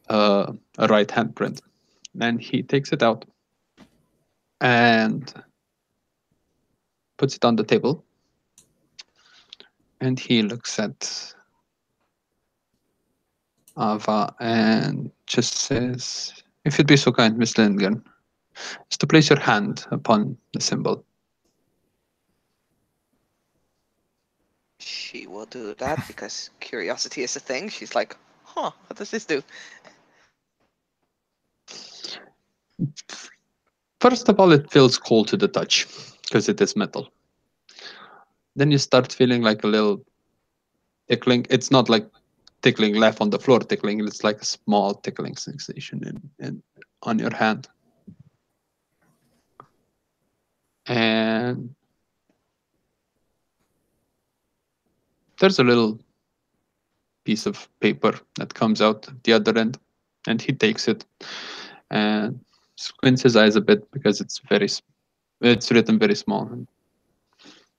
C: a right handprint. And he takes it out and puts it on the table, and he looks at Ava and just says, "If you'd be so kind, Miss Lindgren, is to place your hand upon the symbol."
B: She will do that because curiosity is a thing. She's like, huh, what does this do?
C: First of all, it feels cold to the touch because it is metal. Then you start feeling like a little tickling. It's not like tickling left on the floor tickling. It's like a small tickling sensation on your hand. And there's a little piece of paper that comes out at the other end, and he takes it and squints his eyes a bit because it's written very small.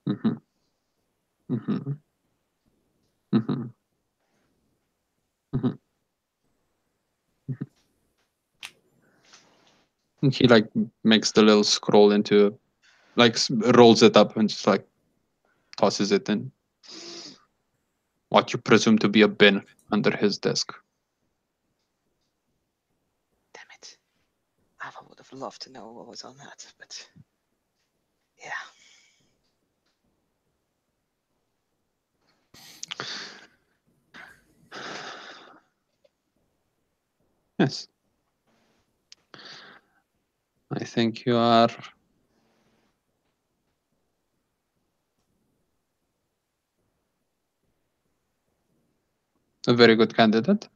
C: Mm-hmm. Mm-hmm. Mm-hmm. Mm-hmm. And he like makes the little scroll into, like rolls it up and just like tosses it in what you presume to be a bin under his desk.
B: Damn it. Ava would have loved to know what was on that, but yeah.
C: Yes. I think you are a very good candidate.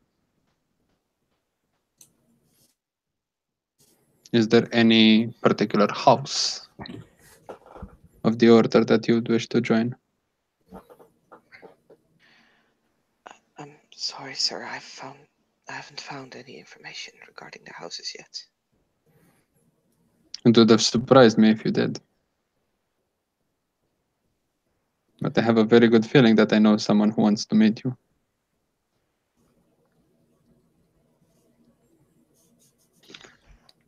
C: Is there any particular house of the order that you would wish to join?
B: I'm sorry, sir. I haven't found any information regarding the houses yet.
C: It would have surprised me if you did. But I have a very good feeling that I know someone who wants to meet you.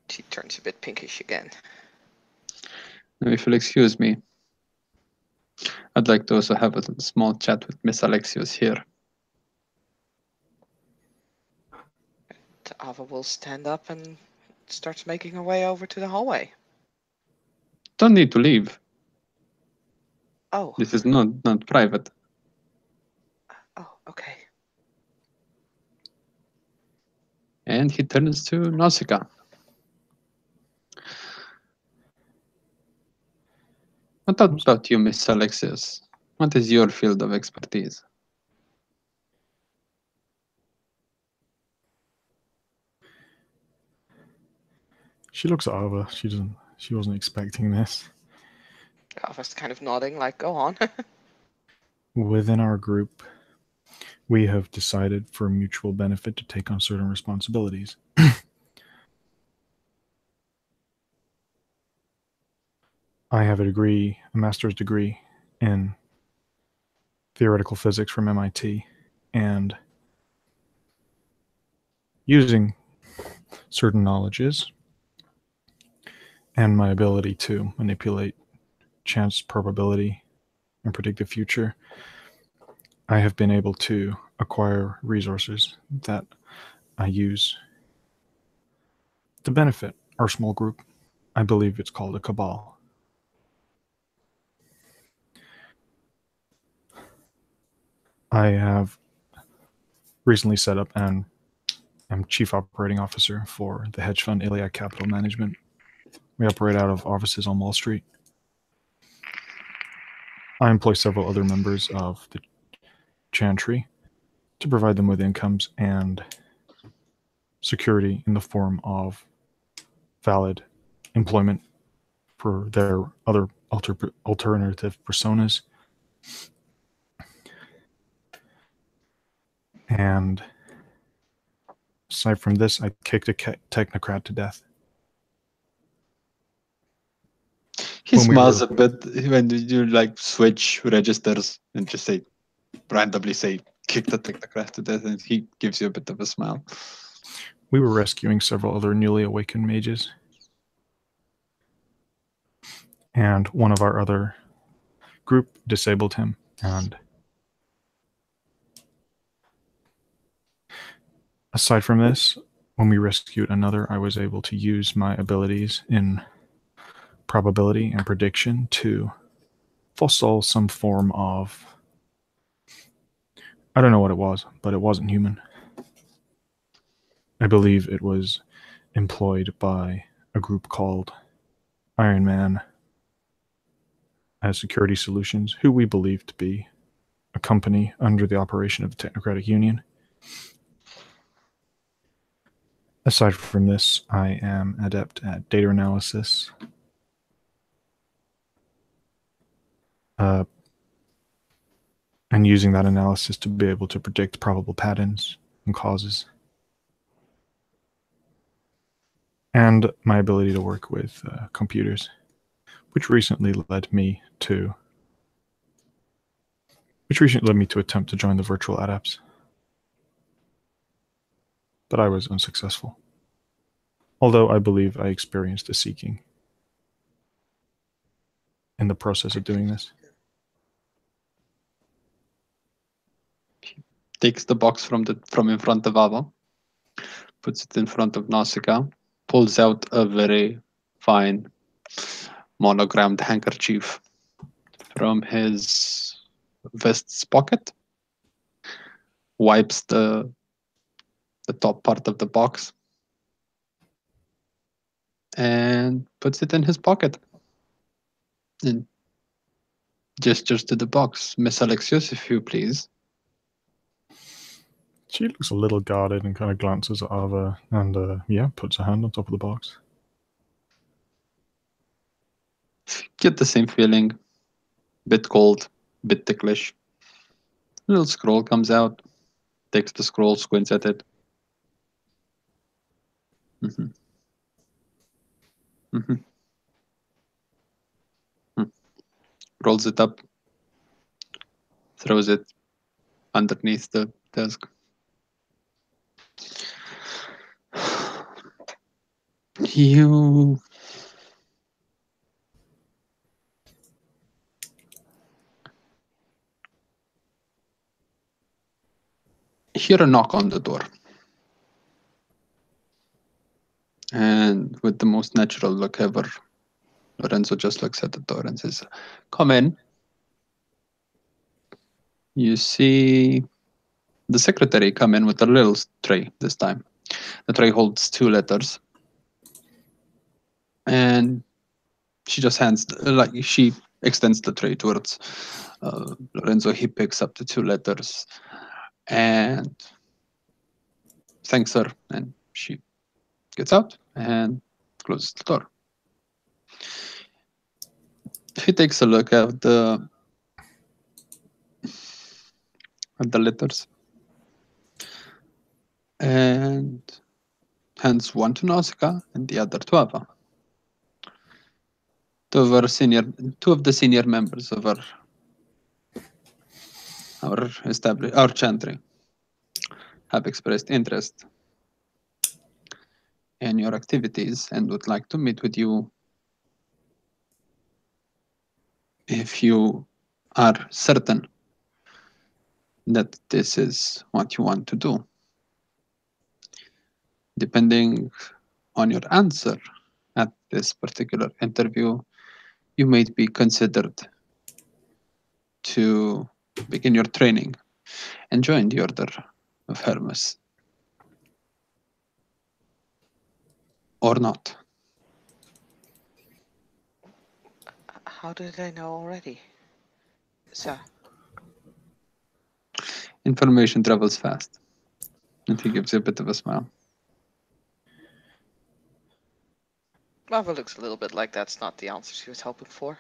B: She turns a bit pinkish again.
C: Now, if you'll excuse me, I'd like to also have a small chat with Miss Alexios here.
B: Ava will stand up and starts making her way over to the hallway.
C: Don't need to leave.
B: Oh.
C: This is not private.
B: Oh, okay.
C: And he turns to Nausicaa. What about you, Miss Alexius? What is your field of expertise?
A: She looks at Ava. She wasn't expecting this.
B: Ava's kind of nodding, like, go on.
A: Within our group, we have decided for mutual benefit to take on certain responsibilities. I have a master's degree in theoretical physics from MIT, and using certain knowledges and my ability to manipulate chance, probability, and predict the future, I have been able to acquire resources that I use to benefit our small group. I believe it's called a cabal. I have recently set up and am chief operating officer for the hedge fund Iliad Capital Management. We operate out of offices on Wall Street. I employ several other members of the Chantry to provide them with incomes and security in the form of valid employment for their other alternative personas. And aside from this, I kicked a technocrat to death.
C: He smiles a bit when you like switch registers and just randomly say, kick the technocrat to death, and he gives you a bit of a smile.
A: We were rescuing several other newly awakened mages. And one of our other group disabled him. And aside from this, when we rescued another, I was able to use my abilities in probability and prediction to forestall some form of, I don't know what it was, but it wasn't human. I believe it was employed by a group called Iron Man as Security Solutions, who we believe to be a company under the operation of the Technocratic Union. Aside from this, I am adept at data analysis, and using that analysis to be able to predict probable patterns and causes. And my ability to work with computers, which recently led me to attempt to join the virtual adepts. But I was unsuccessful. Although I believe I experienced a seeking in the process of doing this.
C: Takes the box from in front of Ava, puts it in front of Nausicaa, pulls out a very fine monogrammed handkerchief from his vest's pocket, wipes the top part of the box, and puts it in his pocket. And gestures to the box. Miss Alexius, if you please.
A: She looks a little guarded and kind of glances at Ava and, puts her hand on top of the box.
C: Get the same feeling. Bit cold, bit ticklish. Little scroll comes out, takes the scroll, squints at it. Mm-hmm. Mm-hmm. Rolls it up, throws it underneath the desk. You hear a knock on the door. And with the most natural look ever, Lorenzo just looks at the door and says, "Come in." You see the secretary come in with a little tray this time. The tray holds 2 letters. And she just she extends the tray towards Lorenzo. He picks up the 2 letters and thanks her. And she gets out and closes the door. He takes a look at the letters and hands one to Nausicaa and the other to Ava. Two of the senior members of our chantry have expressed interest in your activities and would like to meet with you if you are certain that this is what you want to do. Depending on your answer at this particular interview, you may be considered to begin your training and join the Order of Hermes. Or not.
B: How did I know already? Sir.
C: Information travels fast. And he gives you a bit of a smile.
B: Ava looks a little bit like that's not the answer she was hoping for.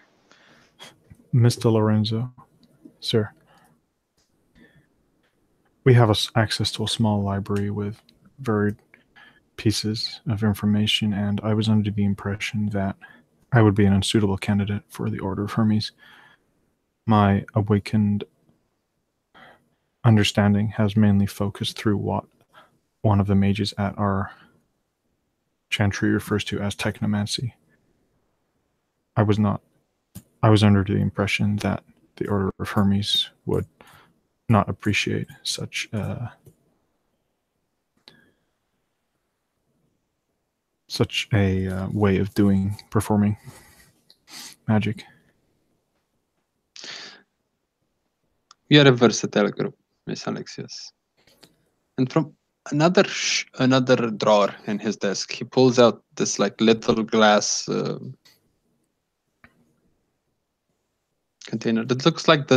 A: Mr. Lorenzo, sir, we have access to a small library with varied pieces of information, and I was under the impression that I would be an unsuitable candidate for the Order of Hermes. My awakened understanding has mainly focused through what one of the mages at our chantry refers to as technomancy. I was under the impression that the Order of Hermes would not appreciate such a way of performing magic.
C: We are a versatile group, Miss Alexius. And from another drawer in his desk, he pulls out this little glass container that looks like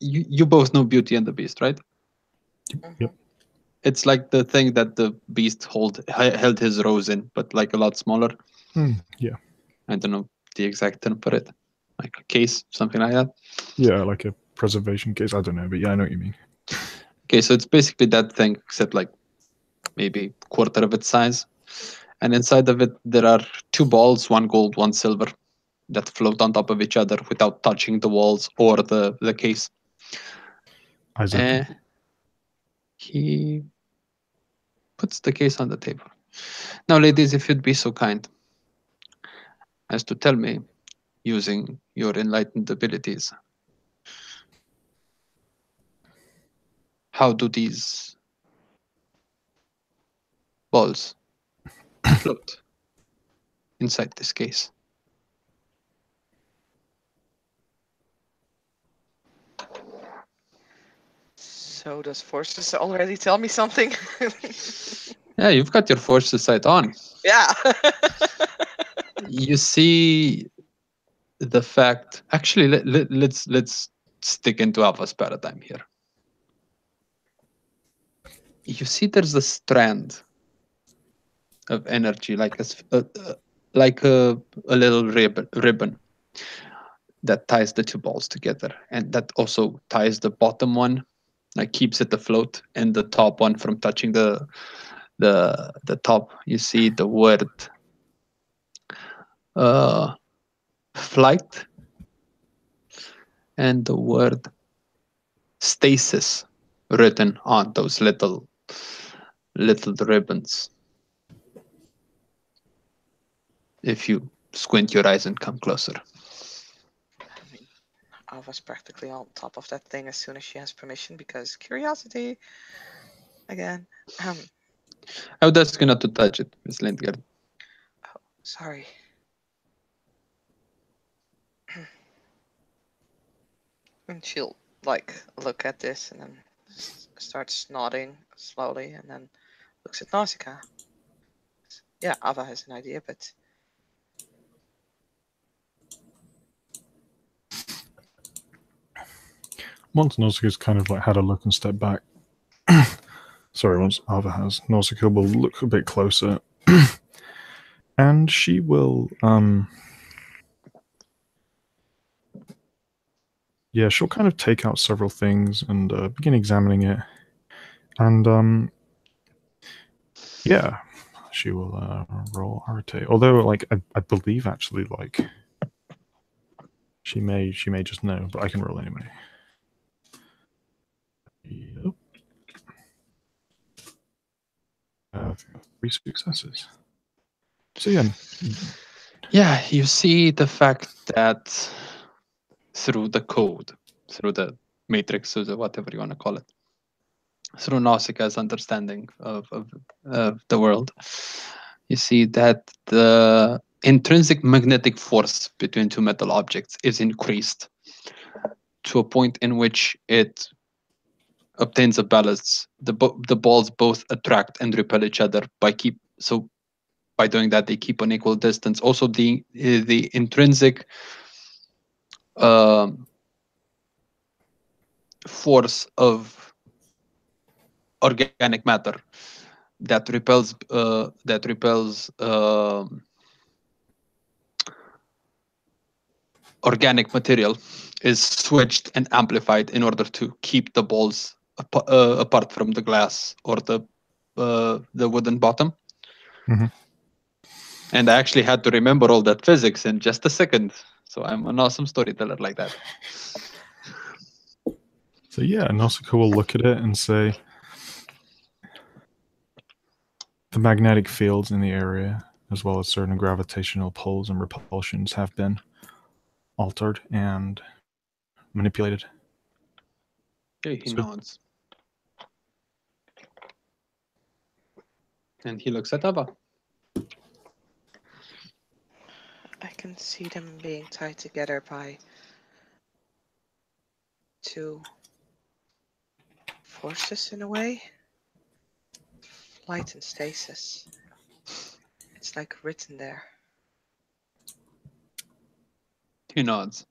C: you both know Beauty and the Beast, right?
A: Yep.
C: It's like the thing that the Beast held his rose in, but a lot smaller.
A: Yeah.
C: I don't know the exact term for it. Like a case, something like that.
A: Yeah, like a preservation case. I don't know, but yeah, I know what you mean.
C: Okay, so it's basically that thing, except maybe quarter of its size. And inside of it, there are 2 balls, 1 gold, 1 silver, that float on top of each other without touching the walls or the case.
A: Isaac.
C: He puts the case on the table. Now, ladies, if you'd be so kind as to tell me, using your enlightened abilities, how do these balls float inside this case?
B: So does Forces already tell me something?
C: Yeah, you've got your forces sight on.
B: Yeah.
C: You see the fact. Actually, let's stick into Alpha's paradigm here. You see, there's a strand of energy, like a little ribbon that ties the 2 balls together, and that also ties the bottom one, keeps it afloat, and the top one from touching the top. You see the word flight and the word stasis written on those little ribbons. If you squint your eyes and come closer.
B: I was practically on top of that thing as soon as she has permission, because curiosity again.
C: I would ask you not to touch it, Miss Lindgren.
B: Oh, sorry. And she'll like look at this and then starts nodding slowly, and then looks at Nausicaa. Yeah, Ava has an idea, but
A: once Nausicaa's kind of like had a look and stepped back. Sorry, once Ava has, Nausicaa will look a bit closer. And she will yeah, she'll kind of take out several things and begin examining it. And yeah, she will roll Arete. Although, like, I believe actually, like, she may just know, but I can roll anyway. Yep. 3 successes. So
C: yeah, you see the fact that through the code, through the matrix, or whatever you want to call it, through Nausicaa's understanding of the world, you see that the intrinsic magnetic force between two metal objects is increased to a point in which it obtains a balance. The balls both attract and repel each other by doing that they keep an equal distance. Also, the intrinsic force of organic matter that repels organic material is switched and amplified in order to keep the balls apart from the glass or the wooden bottom.
A: Mm-hmm.
C: And I actually had to remember all that physics in just a second. So I'm an awesome storyteller like that.
A: So yeah, Nausicaa will look at it and say, the magnetic fields in the area, as well as certain gravitational pulls and repulsions, have been altered and manipulated.
C: Okay, he nods. And he looks at Ava.
B: I can see them being tied together by 2 forces in a way. Flight and stasis. It's like written there.
C: He nods.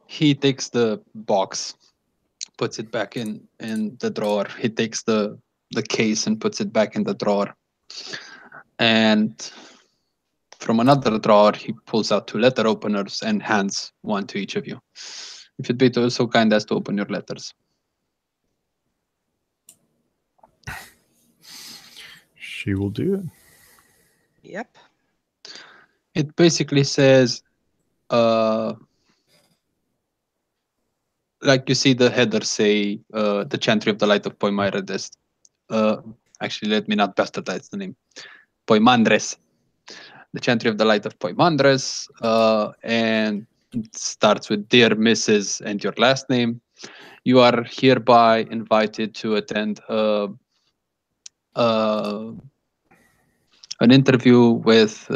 C: He takes the box, puts it back in the drawer. He takes the case and puts it back in the drawer. And from another drawer, he pulls out 2 letter openers and hands one to each of you. If you'd be so kind as to open your letters.
A: She will do it.
B: Yep.
C: It basically says, like you see the header say, the Chantry of the Light of Poimandres. Actually, let me not bastardize the name. Poimandres. The Chantry of the Light of Poimandres. And it starts with Dear Mrs. and your last name. You are hereby invited to attend an interview with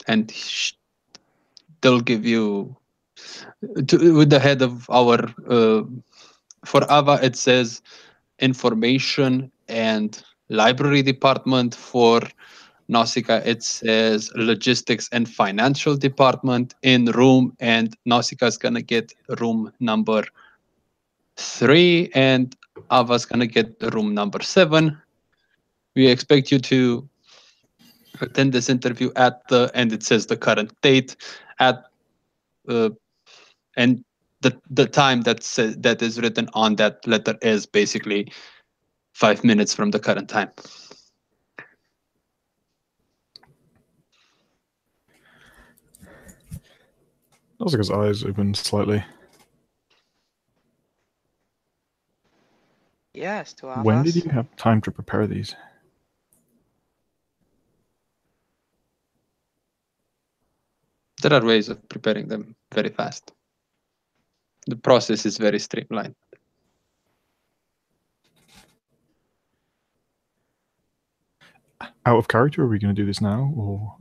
C: and they'll give you with the head of our for Ava it says information and library department. For Nausicaa it says logistics and financial department in room, and Nausicaa's gonna get room number 3 and Ava's gonna get room number 7. We expect you to attend this interview at the, and it says the current date at and the time that is written on that letter is basically 5 minutes from the current time.
A: Nausicaa's eyes open slightly.
B: Yes, to Ava's.
A: When did you have time to prepare these?
C: There are ways of preparing them very fast. The process is very streamlined.
A: Out of character, are we going to do this now, or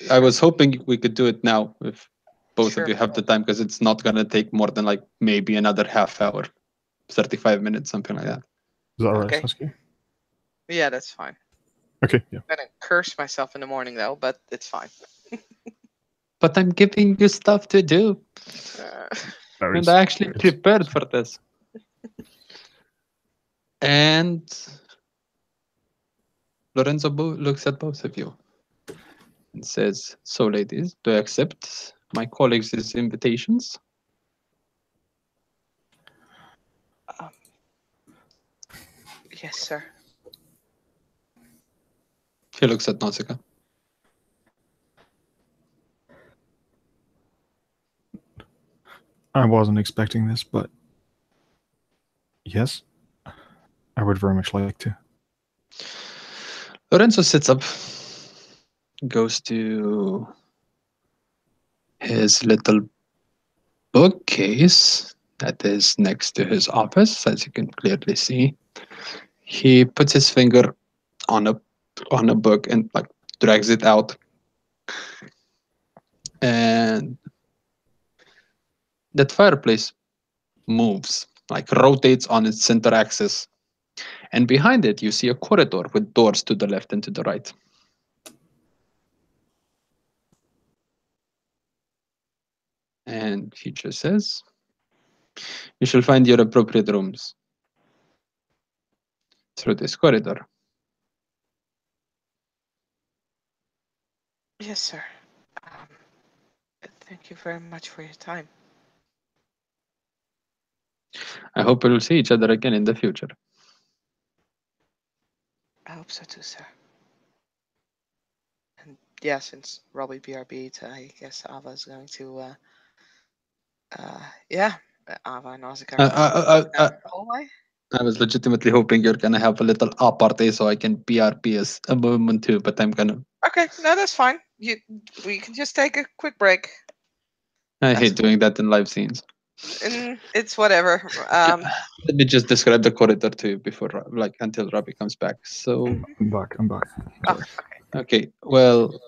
C: I was hoping we could do it now if both
B: Sure.
C: of you have the time, because it's not gonna take more than like maybe another half hour, 35 minutes, something like that.
A: is that all right,
B: Okay.
A: Saskia?
B: Yeah, that's fine.
A: Okay, yeah.
B: I'm gonna curse myself in the morning though, but it's fine.
C: But I'm giving you stuff to do, and I actually prepared for this. And Lorenzo looks at both of you and says, "So, ladies, do you accept my colleagues' invitations?"
B: Yes, sir.
C: He looks at Nausicaa.
A: I wasn't expecting this, but yes, I would very much like to.
C: Lorenzo sits up, goes to his little bookcase that is next to his office, as you can clearly see. He puts his finger on a book and like drags it out, and that fireplace moves, like rotates on its center axis, and behind it you see a corridor with doors to the left and to the right. And he just says, "You shall find your appropriate rooms through this corridor."
B: Yes, sir. Thank you very much for your time.
C: I hope we'll see each other again in the future.
B: I hope so too, sir. And yeah, since Robbie BRB'd, I guess Ava's going to yeah, Ava and Nausicaa.
C: I was legitimately hoping you're gonna have a little apartheid so I can BRB as a movement too, but I'm gonna.
B: Okay, no, that's fine. We can just take a quick break.
C: I hate doing that in live scenes.
B: And it's whatever.
C: Let me just describe the corridor to you before, like, until Robbie comes back. So.
A: I'm back.
B: Oh, okay.
C: Okay. Well.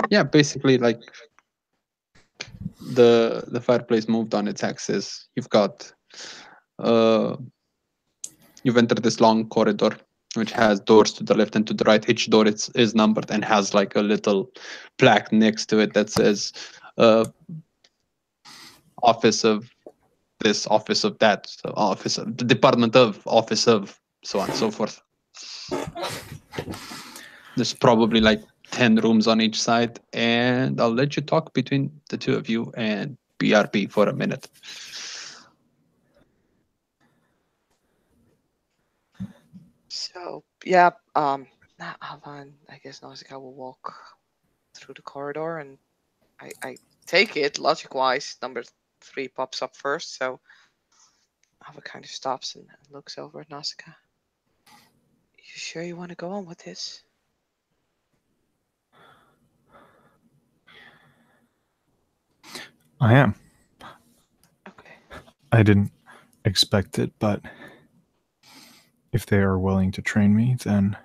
C: Yeah, basically, like, the fireplace moved on its axis. You've got. You've entered this long corridor, which has doors to the left and to the right. Each door is numbered and has like a little plaque next to it that says office of this, office of that, so office of the department of, office of, so on and so forth. There's probably like 10 rooms on each side, and I'll let you talk between the two of you and BRB for a minute.
B: So yeah, Avan, I guess Nausicaa will walk through the corridor, and I take it logic-wise, number 3 pops up first, so Ava kind of stops and looks over at Nausicaa. You sure you want to go on with this?
A: I am.
B: Okay.
A: I didn't expect it, but if they are willing to train me, then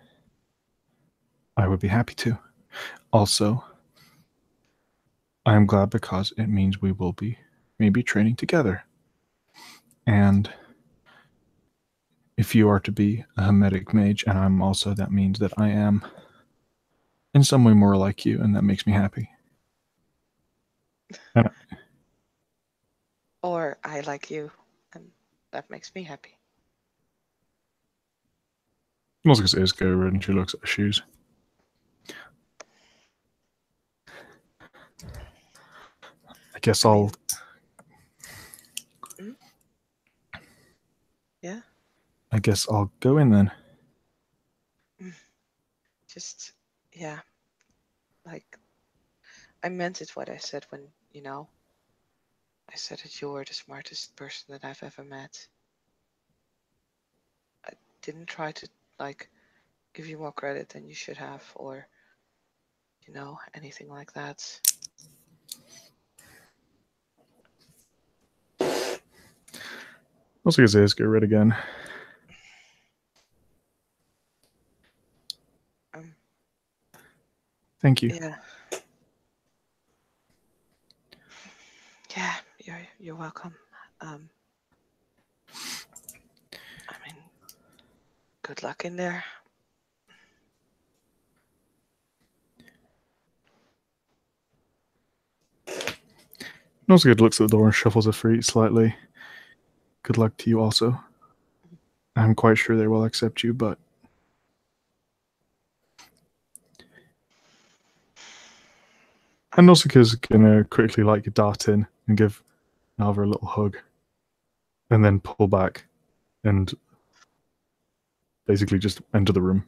A: I would be happy to. Also, I am glad because it means we will be maybe training together. And if you are to be a Hermetic mage and I'm also, that means that I am in some way more like you, and that makes me happy.
B: Or I like you, and that makes me happy.
A: Music's ears go red and she looks at her shoes. I guess I'll...
B: Yeah?
A: I guess I'll go in then.
B: Just, yeah. Like, I meant it what I said when, I said that you were the smartest person that I've ever met. I didn't try to, like, give you more credit than you should have, or, anything like that.
A: Music's ears go red again. Thank you.
B: Yeah. Yeah, you're welcome. I mean, good luck in there.
A: Nausicaa looks at the door and shuffles her feet slightly. Good luck to you also. I'm quite sure they will accept you, but... And Nausicaa's gonna quickly dart in and give Nava a little hug. And then pull back and basically just enter the room.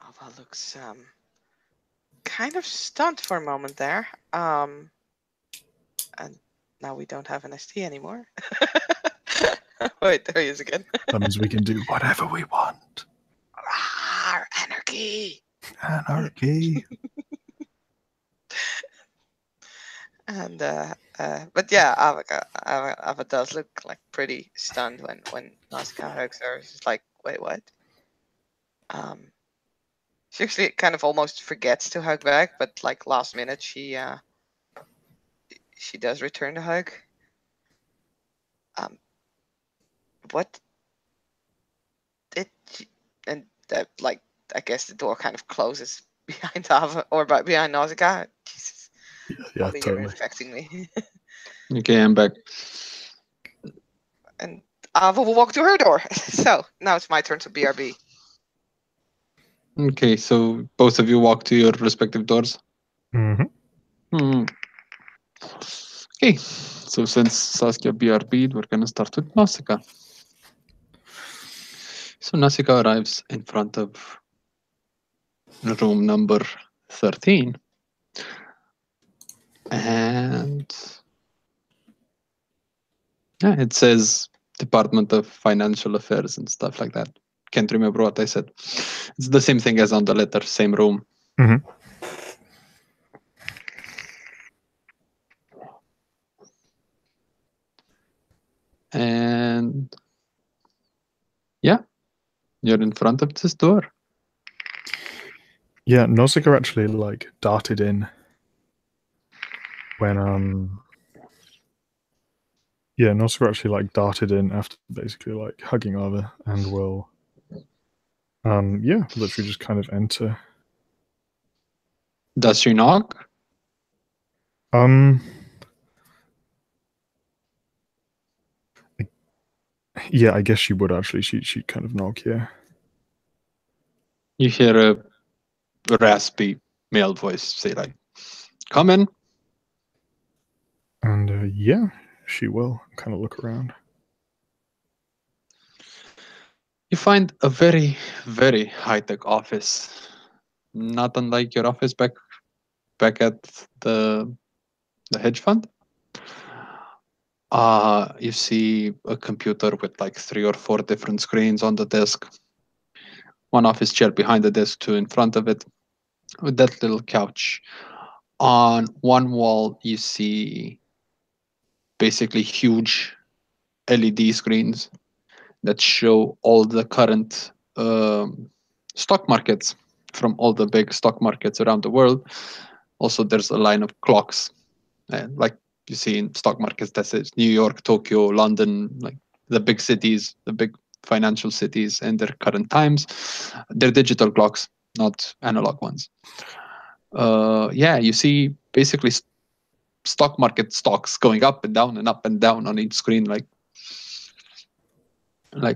B: Alva looks kind of stunned for a moment there. And now we don't have an ST anymore. Wait, there he is again.
A: That means we can do whatever we want.
B: Rawr, anarchy!
A: Anarchy.
B: And but yeah, Ava does look like pretty stunned when Nausicaa hugs her. She's like, wait, what? She actually kind of almost forgets to hug back, but like last minute she does return the hug. What did she, and that like I guess the door kind of closes behind Ava or behind Nausicaa. Jesus,
A: Yeah,
B: Ollie,
A: totally.
B: you're infecting me.
C: Okay, I'm back.
B: And Ava will walk to her door. So now it's my turn to BRB.
C: Okay, so both of you walk to your respective doors.
A: Mm-hmm.
C: Okay, so since Saskia BRB'd, we're gonna start with Nausicaa. So Nausicaa arrives in front of room number 13. And yeah, it says Department of Financial Affairs and stuff like that. Can't remember what I said. It's the same thing as on the letter, same room.
A: Mm-hmm.
C: And yeah, you're in front of this door.
A: Yeah, Nausicaa actually darted in when Nausicaa actually darted in after basically hugging Ava and will literally just kind of enter.
C: Does she knock?
A: Yeah, I guess she would actually. She'd kind of knock, yeah.
C: You hear a raspy male voice say come in.
A: And yeah, she will kind of look around.
C: You find a very, very high-tech office. Not unlike your office back at the hedge fund. You see a computer with 3 or 4 different screens on the desk. One office chair behind the desk, 2 in front of it, with that little couch. On one wall, you see basically huge LED screens that show all the current stock markets from all the big stock markets around the world. Also, there's a line of clocks, like you see in stock markets that says New York, Tokyo, London, like the big cities, the big financial cities and their current times. They're digital clocks, not analog ones. You see basically stock market stocks going up and down and up and down on each screen like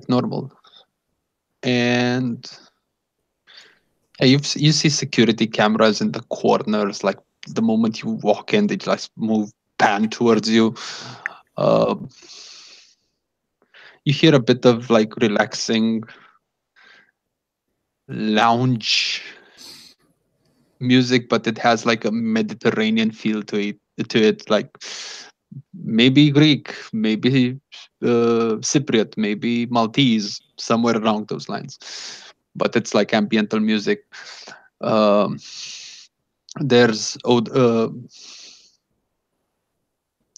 C: normal. And you see security cameras in the corners. Like the moment you walk in, they just pan towards you. You hear a bit of relaxing lounge music, but it has a Mediterranean feel to it, like maybe Greek, maybe Cypriot, maybe Maltese, somewhere around those lines. But it's ambiental music. There's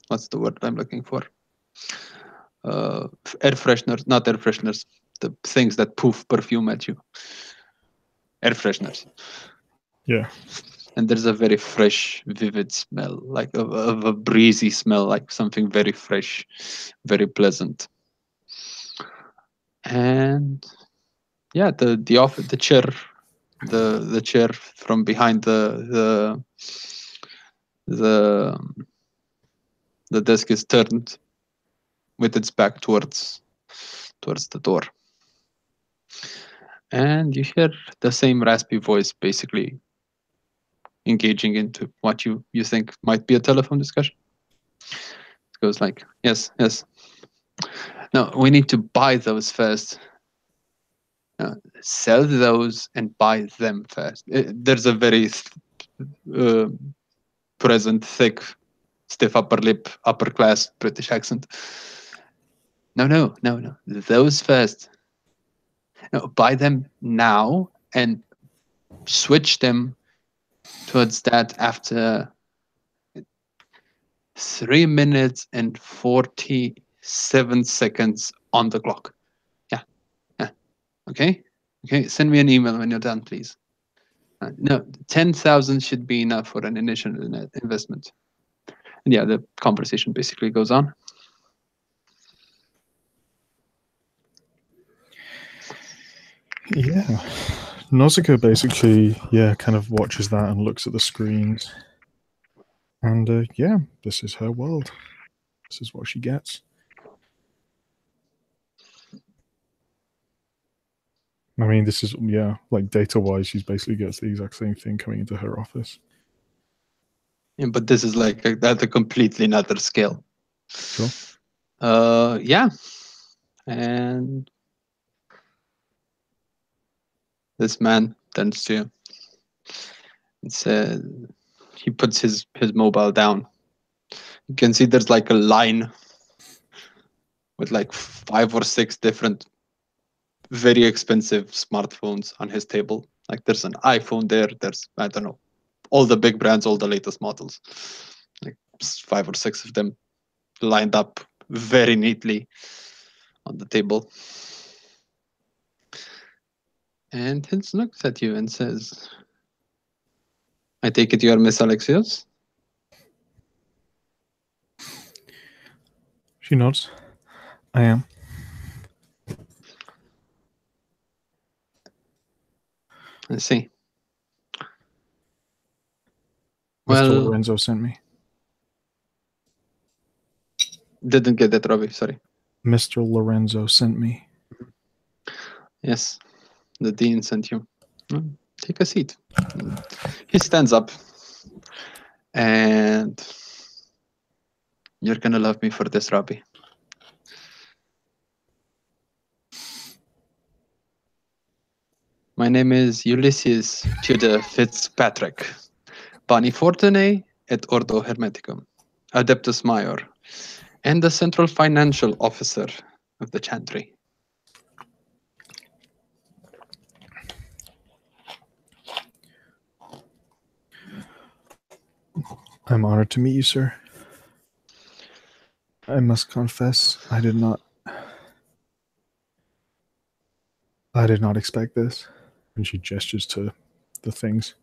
C: what's the word I'm looking for? Air fresheners, not air fresheners, the things that poof perfume at you. Air fresheners.
A: Yeah.
C: And there's a very fresh, vivid smell, like of a breezy smell, like something very fresh, very pleasant. And yeah, the chair, the chair from behind the the desk is turned with its back towards the door. And you hear the same raspy voice basically engaging into what you think might be a telephone discussion. It goes like, yes, yes. No, we need to buy those first. Sell those and buy them first. There's a very present, thick, stiff upper lip, upper class British accent. No. Those first. No, buy them now and switch them towards that after 3 minutes and 47 seconds on the clock. Yeah. Okay. Send me an email when you're done, please. No, 10,000 should be enough for an initial investment. And yeah, the conversation basically goes on.
A: Yeah. Nausicaa basically, kind of watches that and looks at the screens. And this is her world. This is what she gets. I mean, this is, like data-wise, she basically gets the exact same thing coming into her office.
C: Yeah, but this is like at a completely another scale.
A: Sure.
C: Yeah. And this man turns to you and says, he puts his mobile down. You can see there's like a line with like 5 or 6 different very expensive smartphones on his table. Like there's an iPhone there. There's, I don't know, all the big brands, all the latest models. Like 5 or 6 of them lined up very neatly on the table. And he looks at you and says, I take it you are Miss Alexios?
A: She nods. I am.
C: I see.
A: Mr.
C: Well,
A: Lorenzo sent me.
C: Didn't get that, Robbie, sorry.
A: Mr. Lorenzo sent me.
C: Yes, the dean sent you. Take a seat. He stands up. And you're gonna love me for this, Robbie. My name is Ulysses Tudor Fitzpatrick, Bani Fortunae et Ordo Hermeticum, Adeptus Major, and the Central Financial Officer of the Chantry.
A: I'm honored to meet you, sir. I must confess, I did not expect this. And she gestures to the things.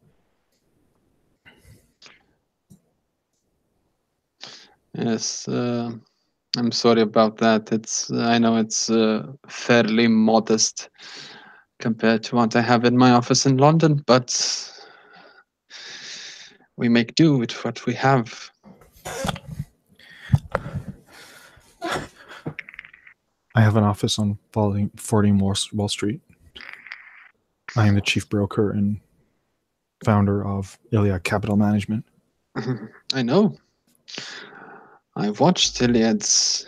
C: Yes, I'm sorry about that. I know it's fairly modest compared to what I have in my office in London, but we make do with what we have.
A: I have an office on 14 Wall Street. I am the chief broker and founder of Iliad Capital Management.
C: I know. I've watched Iliad's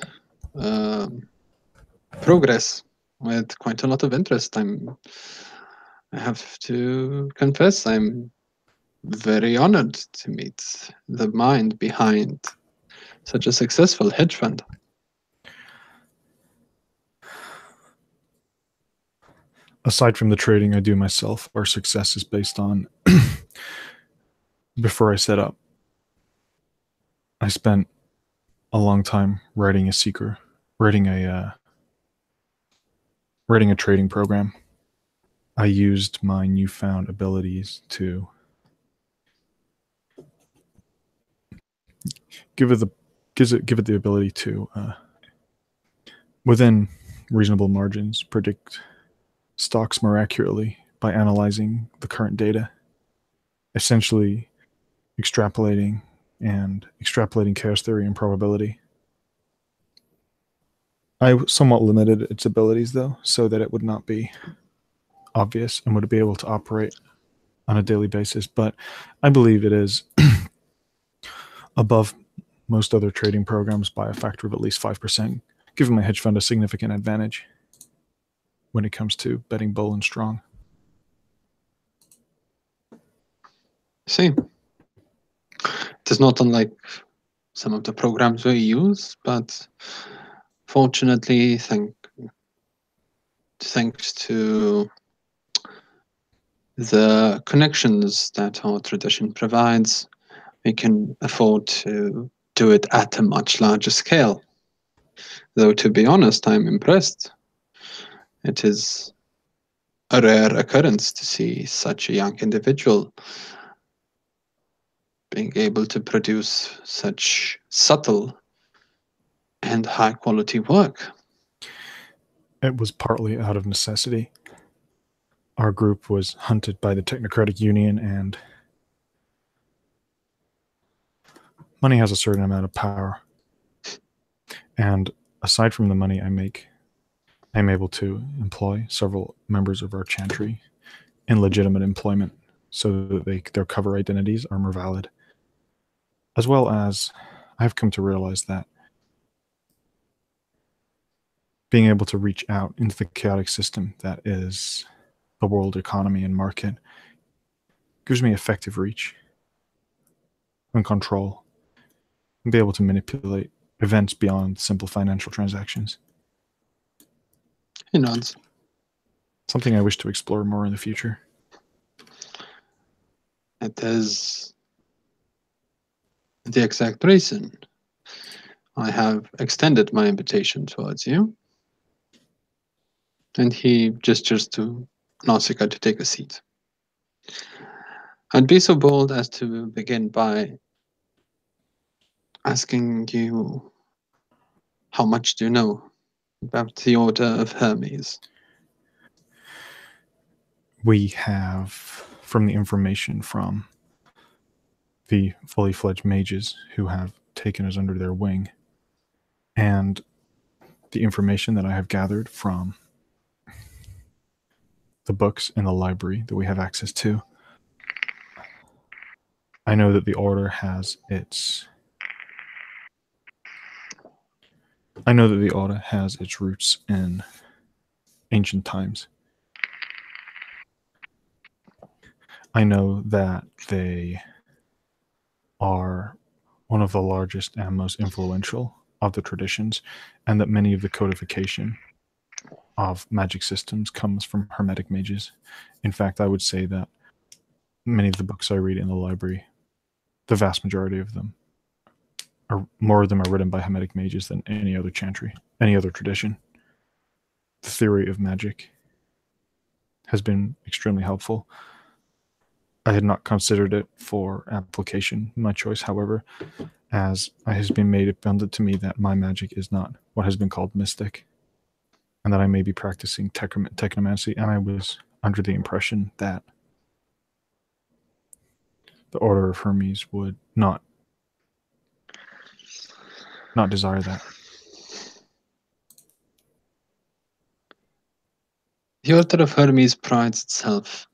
C: progress with quite a lot of interest. I have to confess, I'm very honored to meet the mind behind such a successful hedge fund.
A: Aside from the trading I do myself, our success is based on before I set up. I spent a long time writing a trading program. I used my newfound abilities to give it the ability to, within reasonable margins, predict stocks more accurately by analyzing the current data, essentially extrapolating chaos theory and probability. I somewhat limited its abilities, though, so that it would not be obvious and would be able to operate on a daily basis. But I believe it is above most other trading programs by a factor of at least 5%, giving my hedge fund a significant advantage when it comes to betting bull and strong.
C: See, it is not unlike some of the programs we use, but fortunately, thanks to the connections that our tradition provides, we can afford to do it at a much larger scale. Though, to be honest, I'm impressed. It is a rare occurrence to see such a young individual being able to produce such subtle and high quality work.
A: It was partly out of necessity. Our group was hunted by the Technocratic Union, and money has a certain amount of power. And aside from the money I make, I'm able to employ several members of our chantry in legitimate employment so that their cover identities are more valid. As well as I've come to realize that being able to reach out into the chaotic system that is the world economy and market gives me effective reach and control and be able to manipulate events beyond simple financial transactions.
C: He nods.
A: Something I wish to explore more in the future.
C: It is the exact reason I have extended my invitation towards you. And he gestures to Nausicaa to take a seat. I'd be so bold as to begin by asking you, how much do you know about the Order of Hermes?
A: We have, from the information from the fully fledged mages who have taken us under their wing, and the information that I have gathered from the books in the library that we have access to, I know that the Order has its roots in ancient times. I know that they are one of the largest and most influential of the traditions, and that many of the codification of magic systems comes from Hermetic mages. In fact, I would say that many of the books I read in the library, the vast majority of them, more of them are written by Hermetic mages than any other chantry, any other tradition. The theory of magic has been extremely helpful. I had not considered it for application in my choice, however, as it has been made abundant to me that my magic is not what has been called mystic, and that I may be practicing technomancy, and I was under the impression that the Order of Hermes would not desire that.
C: The Order of Hermes prides itself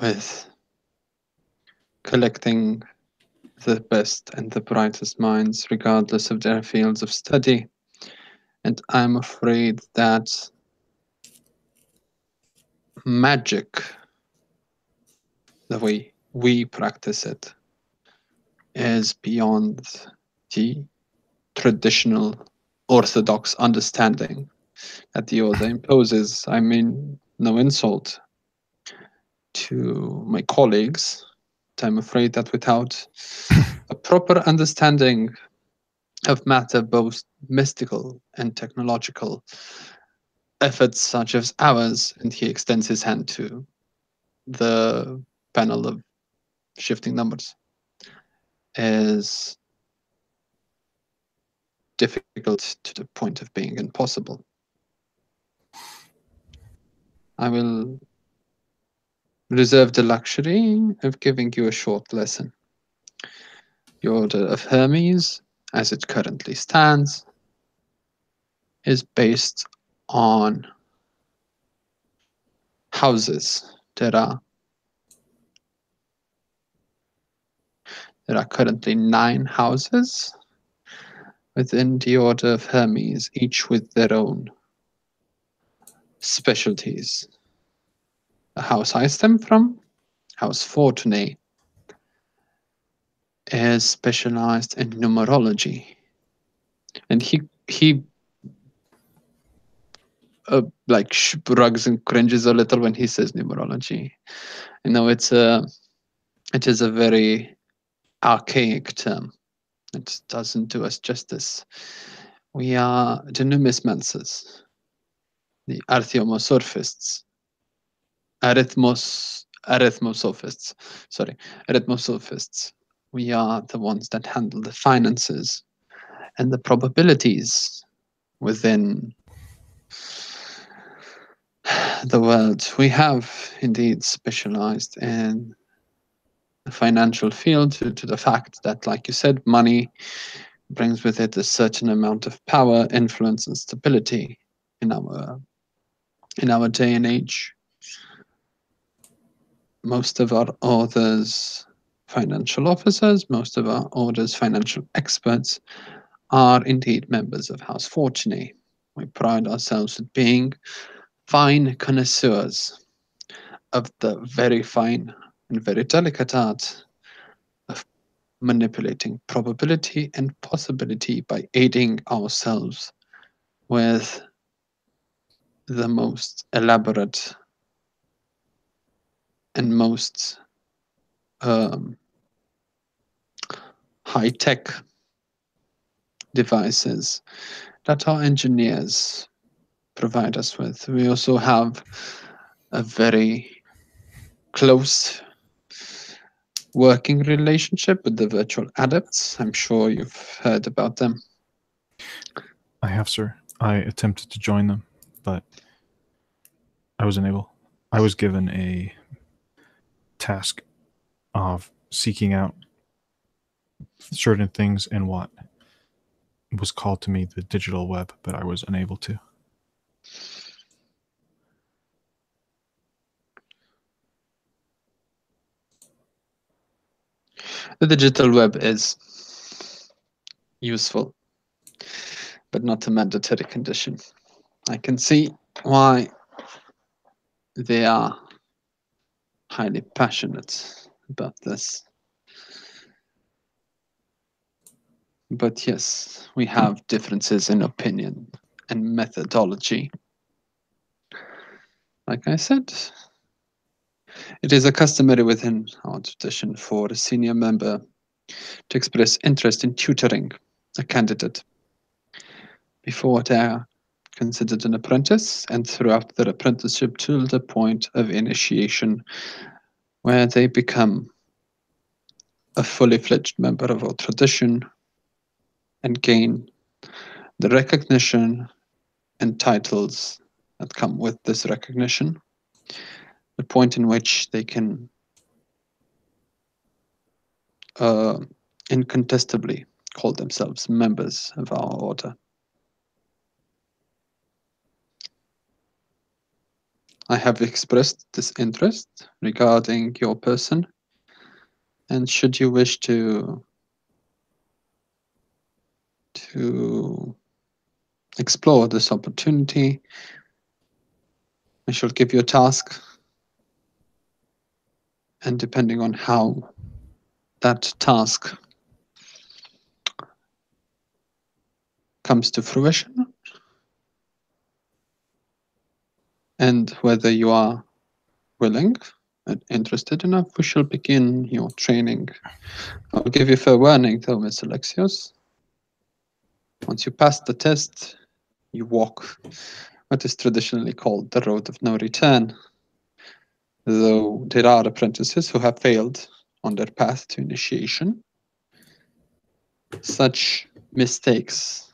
C: with collecting the best and the brightest minds, regardless of their fields of study. And I'm afraid that magic, the way we practice it, is beyond the traditional orthodox understanding that the Order imposes. I mean, no insult to my colleagues, but I'm afraid that without a proper understanding of matter, both mystical and technological, efforts such as ours, and he extends his hand to the panel of shifting numbers, is difficult to the point of being impossible. I will reserve the luxury of giving you a short lesson. The Order of Hermes, as it currently stands, is based on houses. There are currently 9 houses within the Order of Hermes, each with their own specialties. The house I stem from, House Fortunae, is specialized in numerology, and he like shrugs and cringes a little when he says numerology. You know, it is a very archaic term. It doesn't do us justice. We are the numismancers, the arithmosophists. We are the ones that handle the finances and the probabilities within the world. We have indeed specialized in the financial field due to the fact that, like you said, money brings with it a certain amount of power, influence, and stability in our day and age. Most of our orders financial officers, most of our orders financial experts are indeed members of House Fortunae. We pride ourselves at being fine connoisseurs of the very fine and very delicate art of manipulating probability and possibility by aiding ourselves with the most elaborate and most high-tech devices that our engineers provide us with. We also have a very close working relationship with the virtual adepts. I'm sure you've heard about them.
A: I have, sir. I attempted to join them, but I was unable. I was given a task of seeking out certain things in what was called to me the digital web, but I was unable to.
C: The digital web is useful, but not a mandatory condition. I can see why they are highly passionate about this. But yes, we have differences in opinion and methodology. Like I said, it is a customary within our tradition for a senior member to express interest in tutoring a candidate before they are considered an apprentice and throughout their apprenticeship to the point of initiation where they become a fully fledged member of our tradition and gain the recognition and titles that come with this recognition, the point in which they can incontestably call themselves members of our order. I have expressed this interest regarding your person, and should you wish to explore this opportunity, I shall give you a task, and depending on how that task comes to fruition and whether you are willing and interested enough, we shall begin your training. I'll give you fair warning though, Miss Alexios. Once you pass the test, you walk what is traditionally called the road of no return. Though there are apprentices who have failed on their path to initiation, such mistakes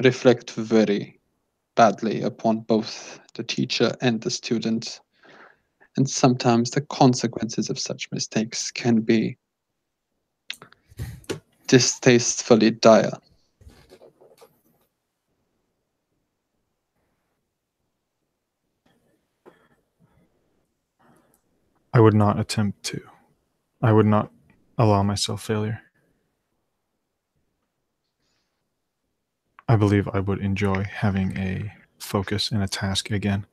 C: reflect very badly upon both the teacher and the student. And sometimes the consequences of such mistakes can be distastefully dire.
A: I would not attempt to. I would not allow myself failure. I believe I would enjoy having a focus and a task again.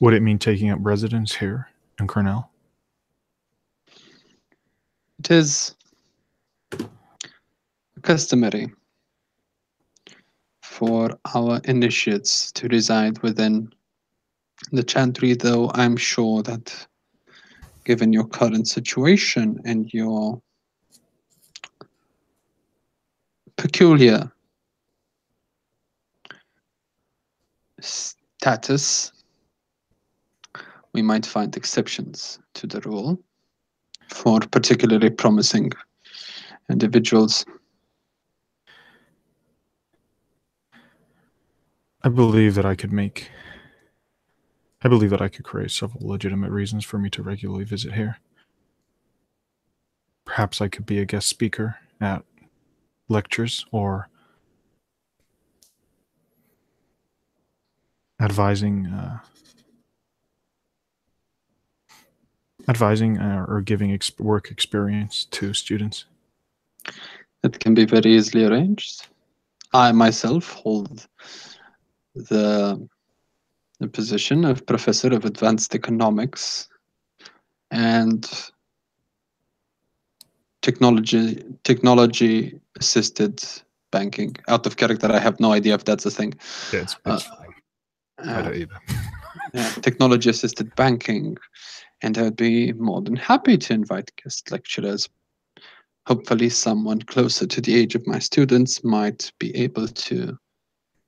A: Would it mean taking up residence here in Cornell?
C: It is customary for our initiates to reside within the chantry, though I'm sure that given your current situation and your peculiar status, we might find exceptions to the rule for particularly promising individuals.
A: I believe that I could create several legitimate reasons for me to regularly visit here. Perhaps I could be a guest speaker at lectures or advising or giving work experience to students.
C: It can be very easily arranged. I myself hold the position of Professor of Advanced Economics and technology assisted banking. Out of character, I have no idea if that's a thing.
A: Yeah, it's fine. I don't either.
C: Yeah, technology assisted banking, and I'd be more than happy to invite guest lecturers. Hopefully someone closer to the age of my students might be able to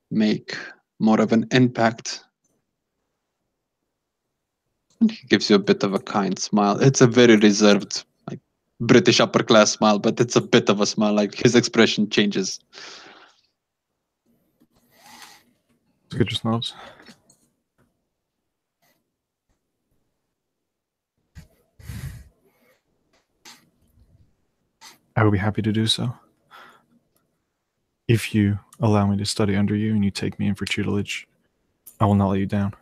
C: make more of an impact. And he gives you a bit of a kind smile. It's a very reserved, like British upper class smile, but it's a bit of a smile, like his expression changes.
A: Good just nods. I would be happy to do so. If you allow me to study under you and you take me in for tutelage, I will not let you down.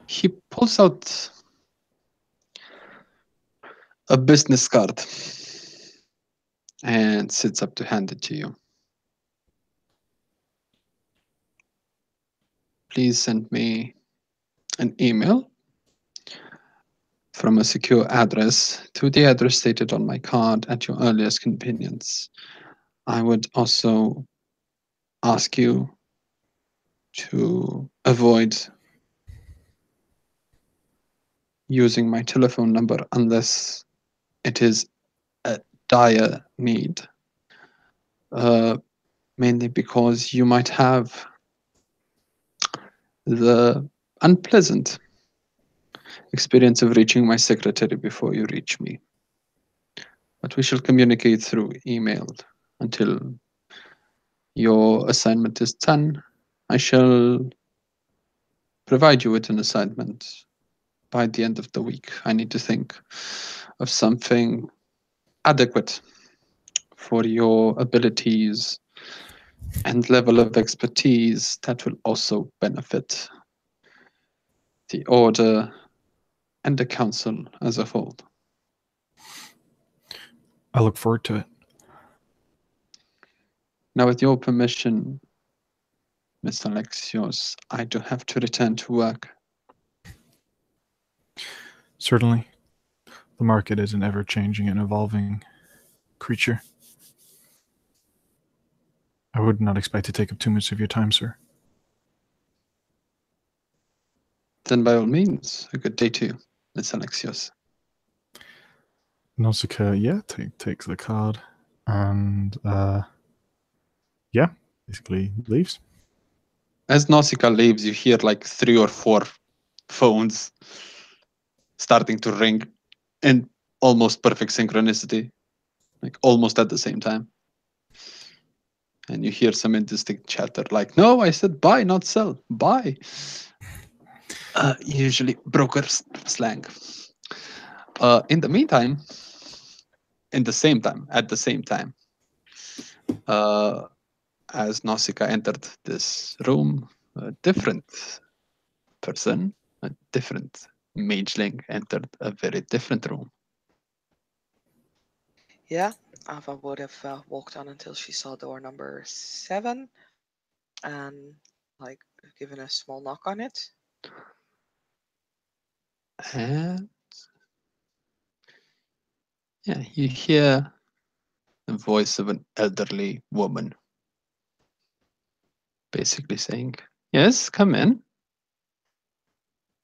C: He pulls out a business card and sits up to hand it to you. Please send me an email from a secure address to the address stated on my card at your earliest convenience. I would also ask you to avoid using my telephone number unless it is a dire need. Mainly because you might have the unpleasant experience of reaching my secretary before you reach me. But we shall communicate through email until your assignment is done. I shall provide you with an assignment by the end of the week. I need to think of something adequate for your abilities and level of expertise that will also benefit the order and the council as a whole.
A: I look forward to it.
C: Now, with your permission, Miss Alexios, I do have to return to work.
A: Certainly. The market is an ever-changing and evolving creature. I would not expect to take up too much of your time, sir.
C: Then by all means, a good day to you, Miss Alexios.
A: Nausicaa, yeah, takes the card and, yeah, basically leaves.
C: As Nausicaa leaves, you hear like 3 or 4 phones starting to ring in almost perfect synchronicity, like almost at the same time. And you hear some indistinct chatter like, no, I said buy, not sell. Buy. Usually broker slang. In the meantime, at the same time, as Nausicaa entered this room, a different person, a different mageling entered a very different room.
B: Yeah, Ava would have walked on until she saw door number 7 and like given a small knock on it.
C: And yeah, you hear the voice of an elderly woman basically saying, yes, come in.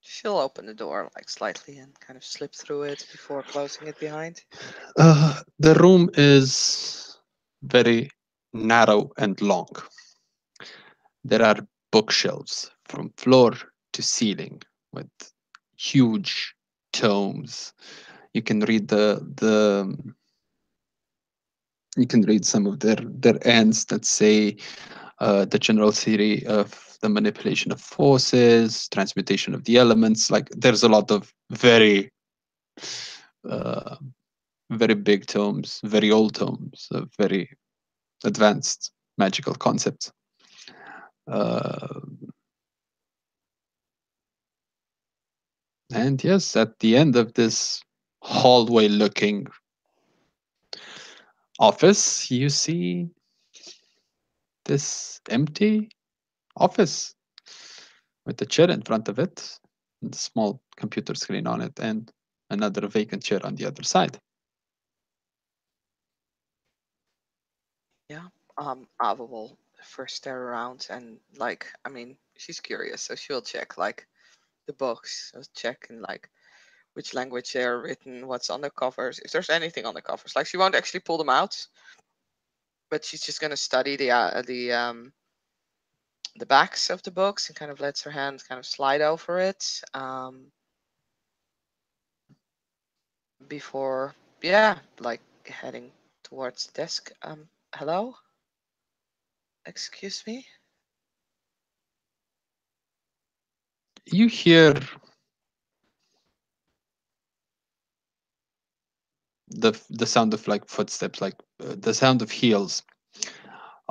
B: She'll open the door like slightly and kind of slip through it before closing it behind.
C: The room is very narrow and long. There are bookshelves from floor to ceiling with huge tomes. You can read you can read some of their ends that say the general theory of the manipulation of forces, transmutation of the elements. Like there's a lot of very very big tomes, very old tomes of very advanced magical concepts. And yes, at the end of this hallway looking office, you see this empty office with a chair in front of it, and a small computer screen on it, and another vacant chair on the other side.
B: Yeah. Ava will first stare around and like, I mean, she's curious, so she'll check like the books, check in like which language they're written, what's on the covers, if there's anything on the covers. Like she won't actually pull them out, but she's just gonna study the backs of the books and kind of lets her hand kind of slide over it before, yeah, like heading towards the desk. Hello? Excuse me?
C: You hear the sound of like footsteps, like the sound of heels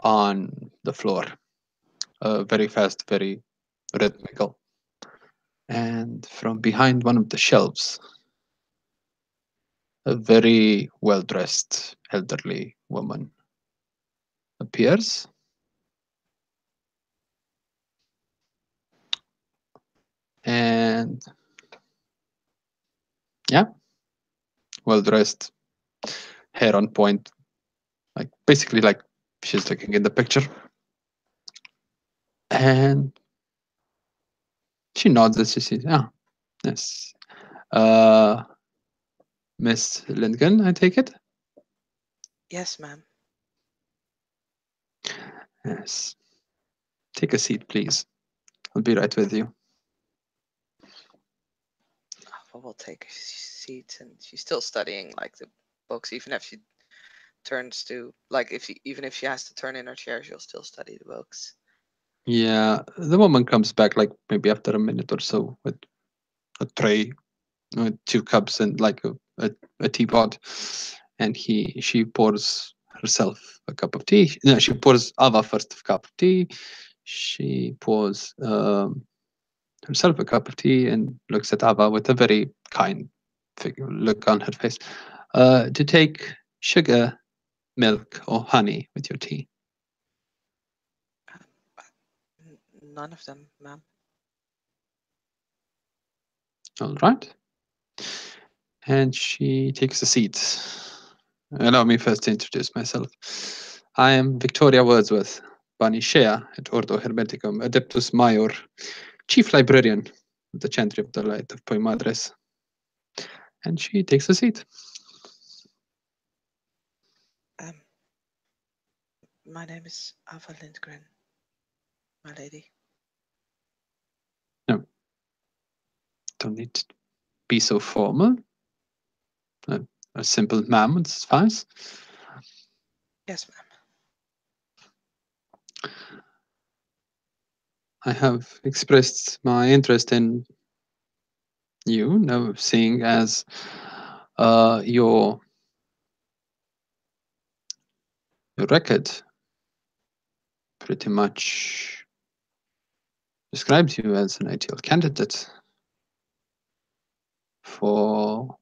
C: on the floor. Very fast, very rhythmical. And from behind one of the shelves, a very well dressed elderly woman appears. And yeah, well dressed, hair on point, like basically like she's looking in the picture. And she nods as she says, "Ah, yes, Miss Lindgren, I take it."
B: Yes, ma'am.
C: Yes. Take a seat, please. I'll be right with you.
B: Ava will take a seat, and she's still studying like the books, even if she turns to like even if she has to turn in her chair, she'll still study the books.
C: Yeah, the woman comes back like maybe after a minute or so with a tray with 2 cups and like a teapot, and she pours herself a cup of tea. No, she pours Ava first a cup of tea. She pours herself a cup of tea and looks at Ava with a very kind look on her face. To take sugar, milk, or honey with your tea?
B: None of them, ma'am.
C: All right. And she takes a seat. Allow me first to introduce myself. I am Victoria Wordsworth, Bani Shea at Ordo Hermeticum, Adeptus Major, Chief Librarian of the Chantry of the Light of Poimadres. And she takes a seat.
B: My name is Ava Lindgren, my lady.
C: don't need to be so formal. A simple ma'am would suffice.
B: Yes, ma'am.
C: I have expressed my interest in you, now seeing as your record pretty much describes you as an ideal candidate for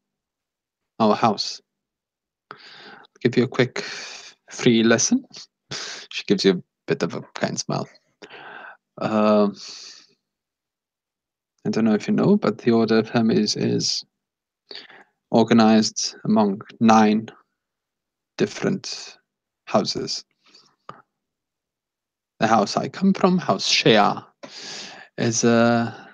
C: our house. I'll give you a quick free lesson. She gives you a bit of a kind smile. I don't know if you know, but the Order of Hermes is organized among 9 different houses. The house I come from, House Shea, is a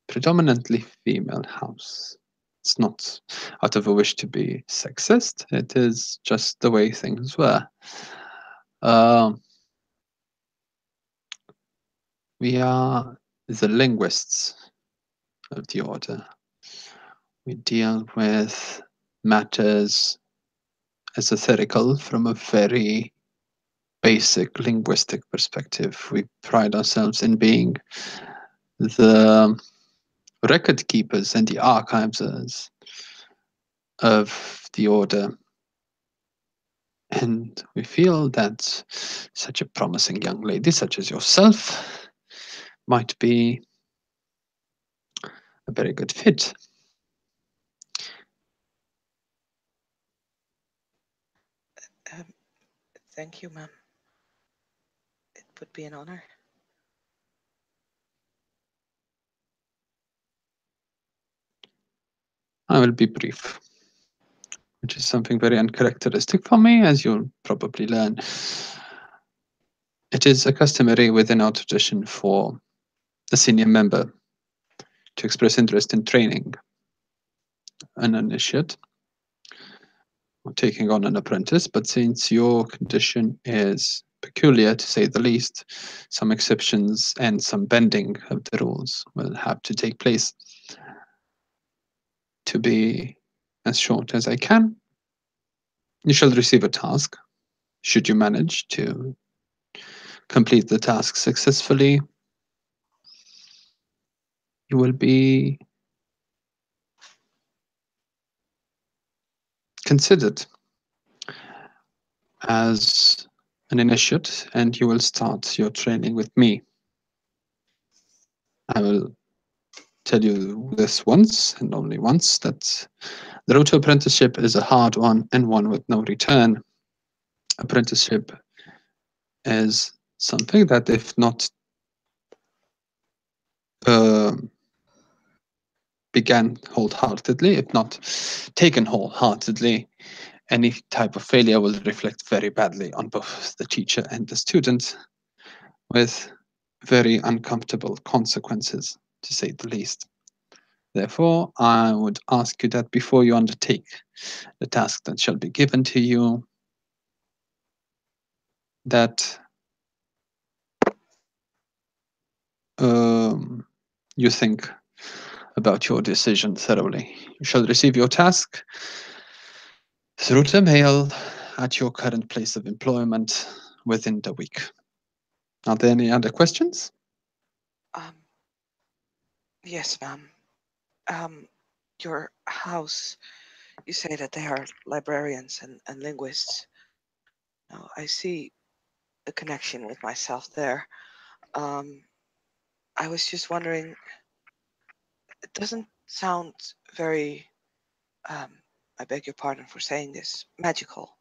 C: predominantly female house. It's not out of a wish to be sexist, it is just the way things were. We are the linguists of the order. We deal with matters esoterical from a very basic linguistic perspective. We pride ourselves in being the record keepers and the archivers of the order. And we feel that such a promising young lady such as yourself might be a very good fit.
B: Thank you, ma'am. It would be an honor.
C: I will be brief, which is something very uncharacteristic for me, as you'll probably learn. It is a customary within our tradition for a senior member to express interest in training an initiate or taking on an apprentice, but since your condition is peculiar, to say the least, some exceptions and some bending of the rules will have to take place. To be as short as I can, you shall receive a task. Should you manage to complete the task successfully, you will be considered as an initiate, and you will start your training with me. I will tell you this once and only once, that the road to apprenticeship is a hard one and one with no return. Apprenticeship is something that, if not began wholeheartedly, if not taken wholeheartedly, any type of failure will reflect very badly on both the teacher and the student, with very uncomfortable consequences, to say the least. Therefore, I would ask you that before you undertake the task that shall be given to you, that you think about your decision thoroughly. You shall receive your task through the mail at your current place of employment within the week. Are there any other questions?
B: Yes, ma'am. Your house, you say that they are librarians and linguists. Now, I see a connection with myself there. I was just wondering, it doesn't sound very, I beg your pardon for saying this, magical.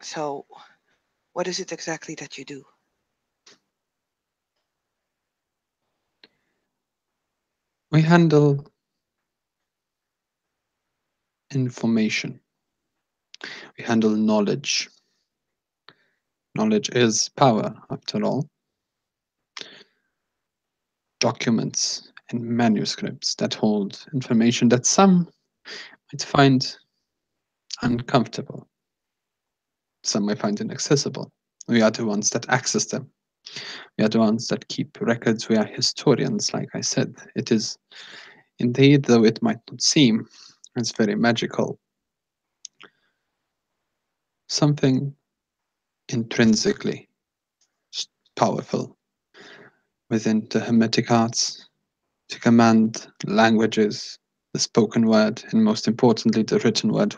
B: So, what is it exactly that you do?
C: We handle information. We handle knowledge. Knowledge is power, after all. Documents and manuscripts that hold information that some might find uncomfortable. Some might find inaccessible. We are the ones that access them. We are the ones that keep records. We are historians, like I said. It is indeed, though it might not seem, it's very magical. Something intrinsically powerful within the Hermetic arts to command languages, the spoken word, and most importantly, the written word.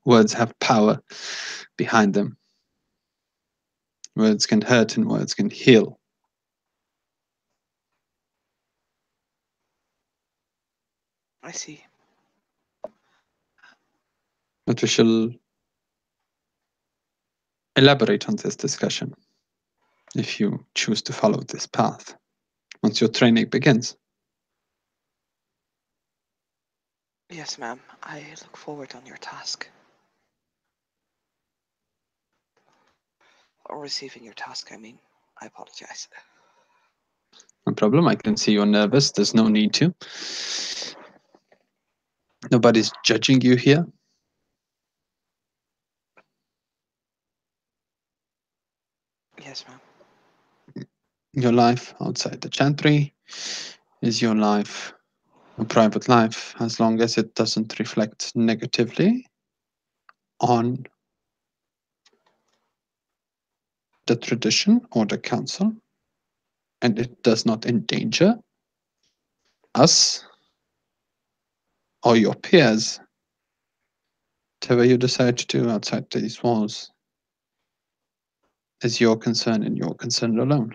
C: Words have power behind them. Words can hurt and words can heal.
B: I see.
C: But we shall elaborate on this discussion if you choose to follow this path once your training begins.
B: Yes, ma'am. I look forward on your task. Or receiving your task, I mean. I apologize.
C: No problem. I can see you're nervous. There's no need to. Nobody's judging you here.
B: Yes, ma'am.
C: Your life outside the chantry is your life, a private life, as long as it doesn't reflect negatively on the tradition or the council, and it does not endanger us or your peers. Whatever you decide to do outside these walls is your concern and your concern alone.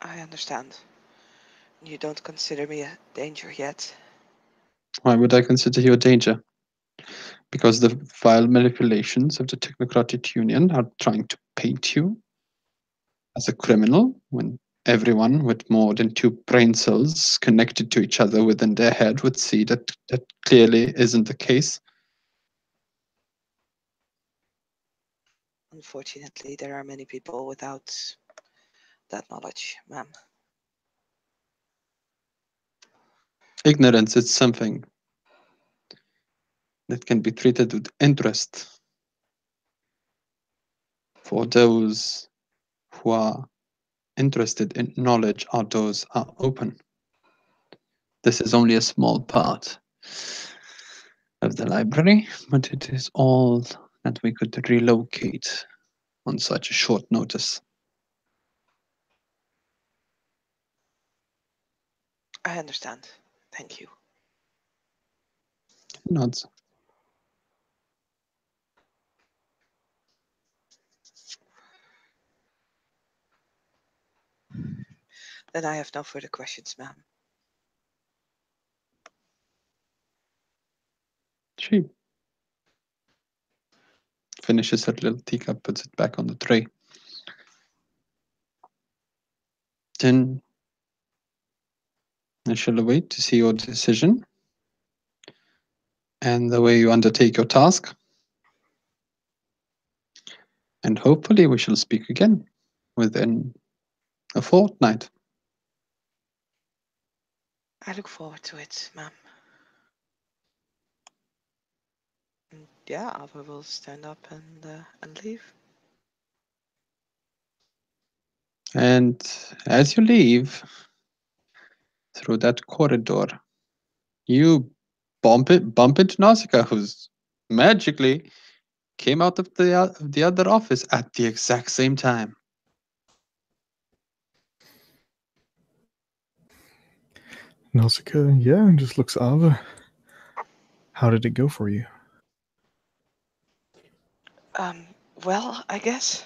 B: I understand. You don't consider me a danger yet.
C: Why would I consider you a danger? Because the vile manipulations of the Technocratic Union are trying to paint you as a criminal when everyone with more than 2 brain cells connected to each other within their head would see that that clearly isn't the case.
B: Unfortunately, there are many people without that knowledge, ma'am.
C: Ignorance is something that can be treated with interest for those who are interested in knowledge or those are open. This is only a small part of the library, but it is all that we could relocate on such a short notice.
B: I understand. Thank you.
C: Nods.
B: Then I have no further questions, ma'am.
C: She finishes her little teacup, puts it back on the tray. Then I shall await to see your decision and the way you undertake your task. And hopefully we shall speak again within a fortnight.
B: I look forward to it, ma'am. Yeah, I will stand up and leave.
C: And as you leave through that corridor, you bump into Nausicaa, who's magically came out of the other office at the exact same time.
A: Nausicaa, yeah, and just looks over. How did it go for you?
B: Well, I guess.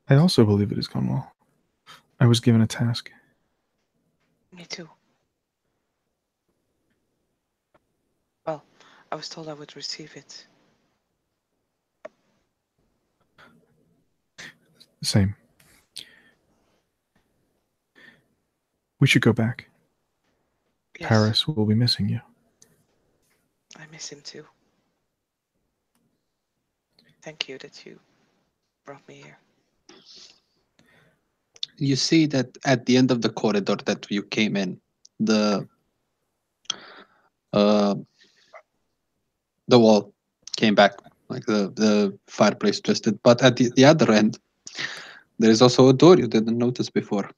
A: I also believe it has gone well. I was given a task.
B: Me too. Well, I was told I would receive it.
A: Same. We should go back.
B: Yes,
A: Paris will be missing you.
B: I miss him too. Thank you that you brought me here.
C: You see that at the end of the corridor that you came in, the wall came back like the fireplace twisted. But at the other end, there is also a door you didn't notice before.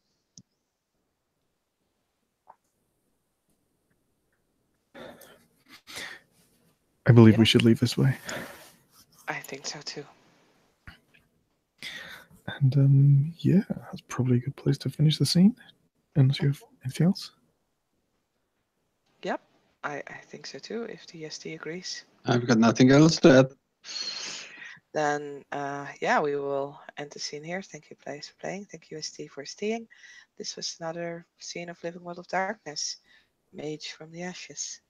A: I believe
B: Yeah.
A: we should leave this way.
B: I think so too.
A: And yeah, that's probably a good place to finish the scene. Unless you have anything else.
B: Yep, I think so too. If the SD agrees,
C: I've got nothing else to add.
B: then yeah, we will end the scene here. Thank you, players, for playing. Thank you, SD, for staying. This was another scene of Living World of Darkness, Mage from the Ashes.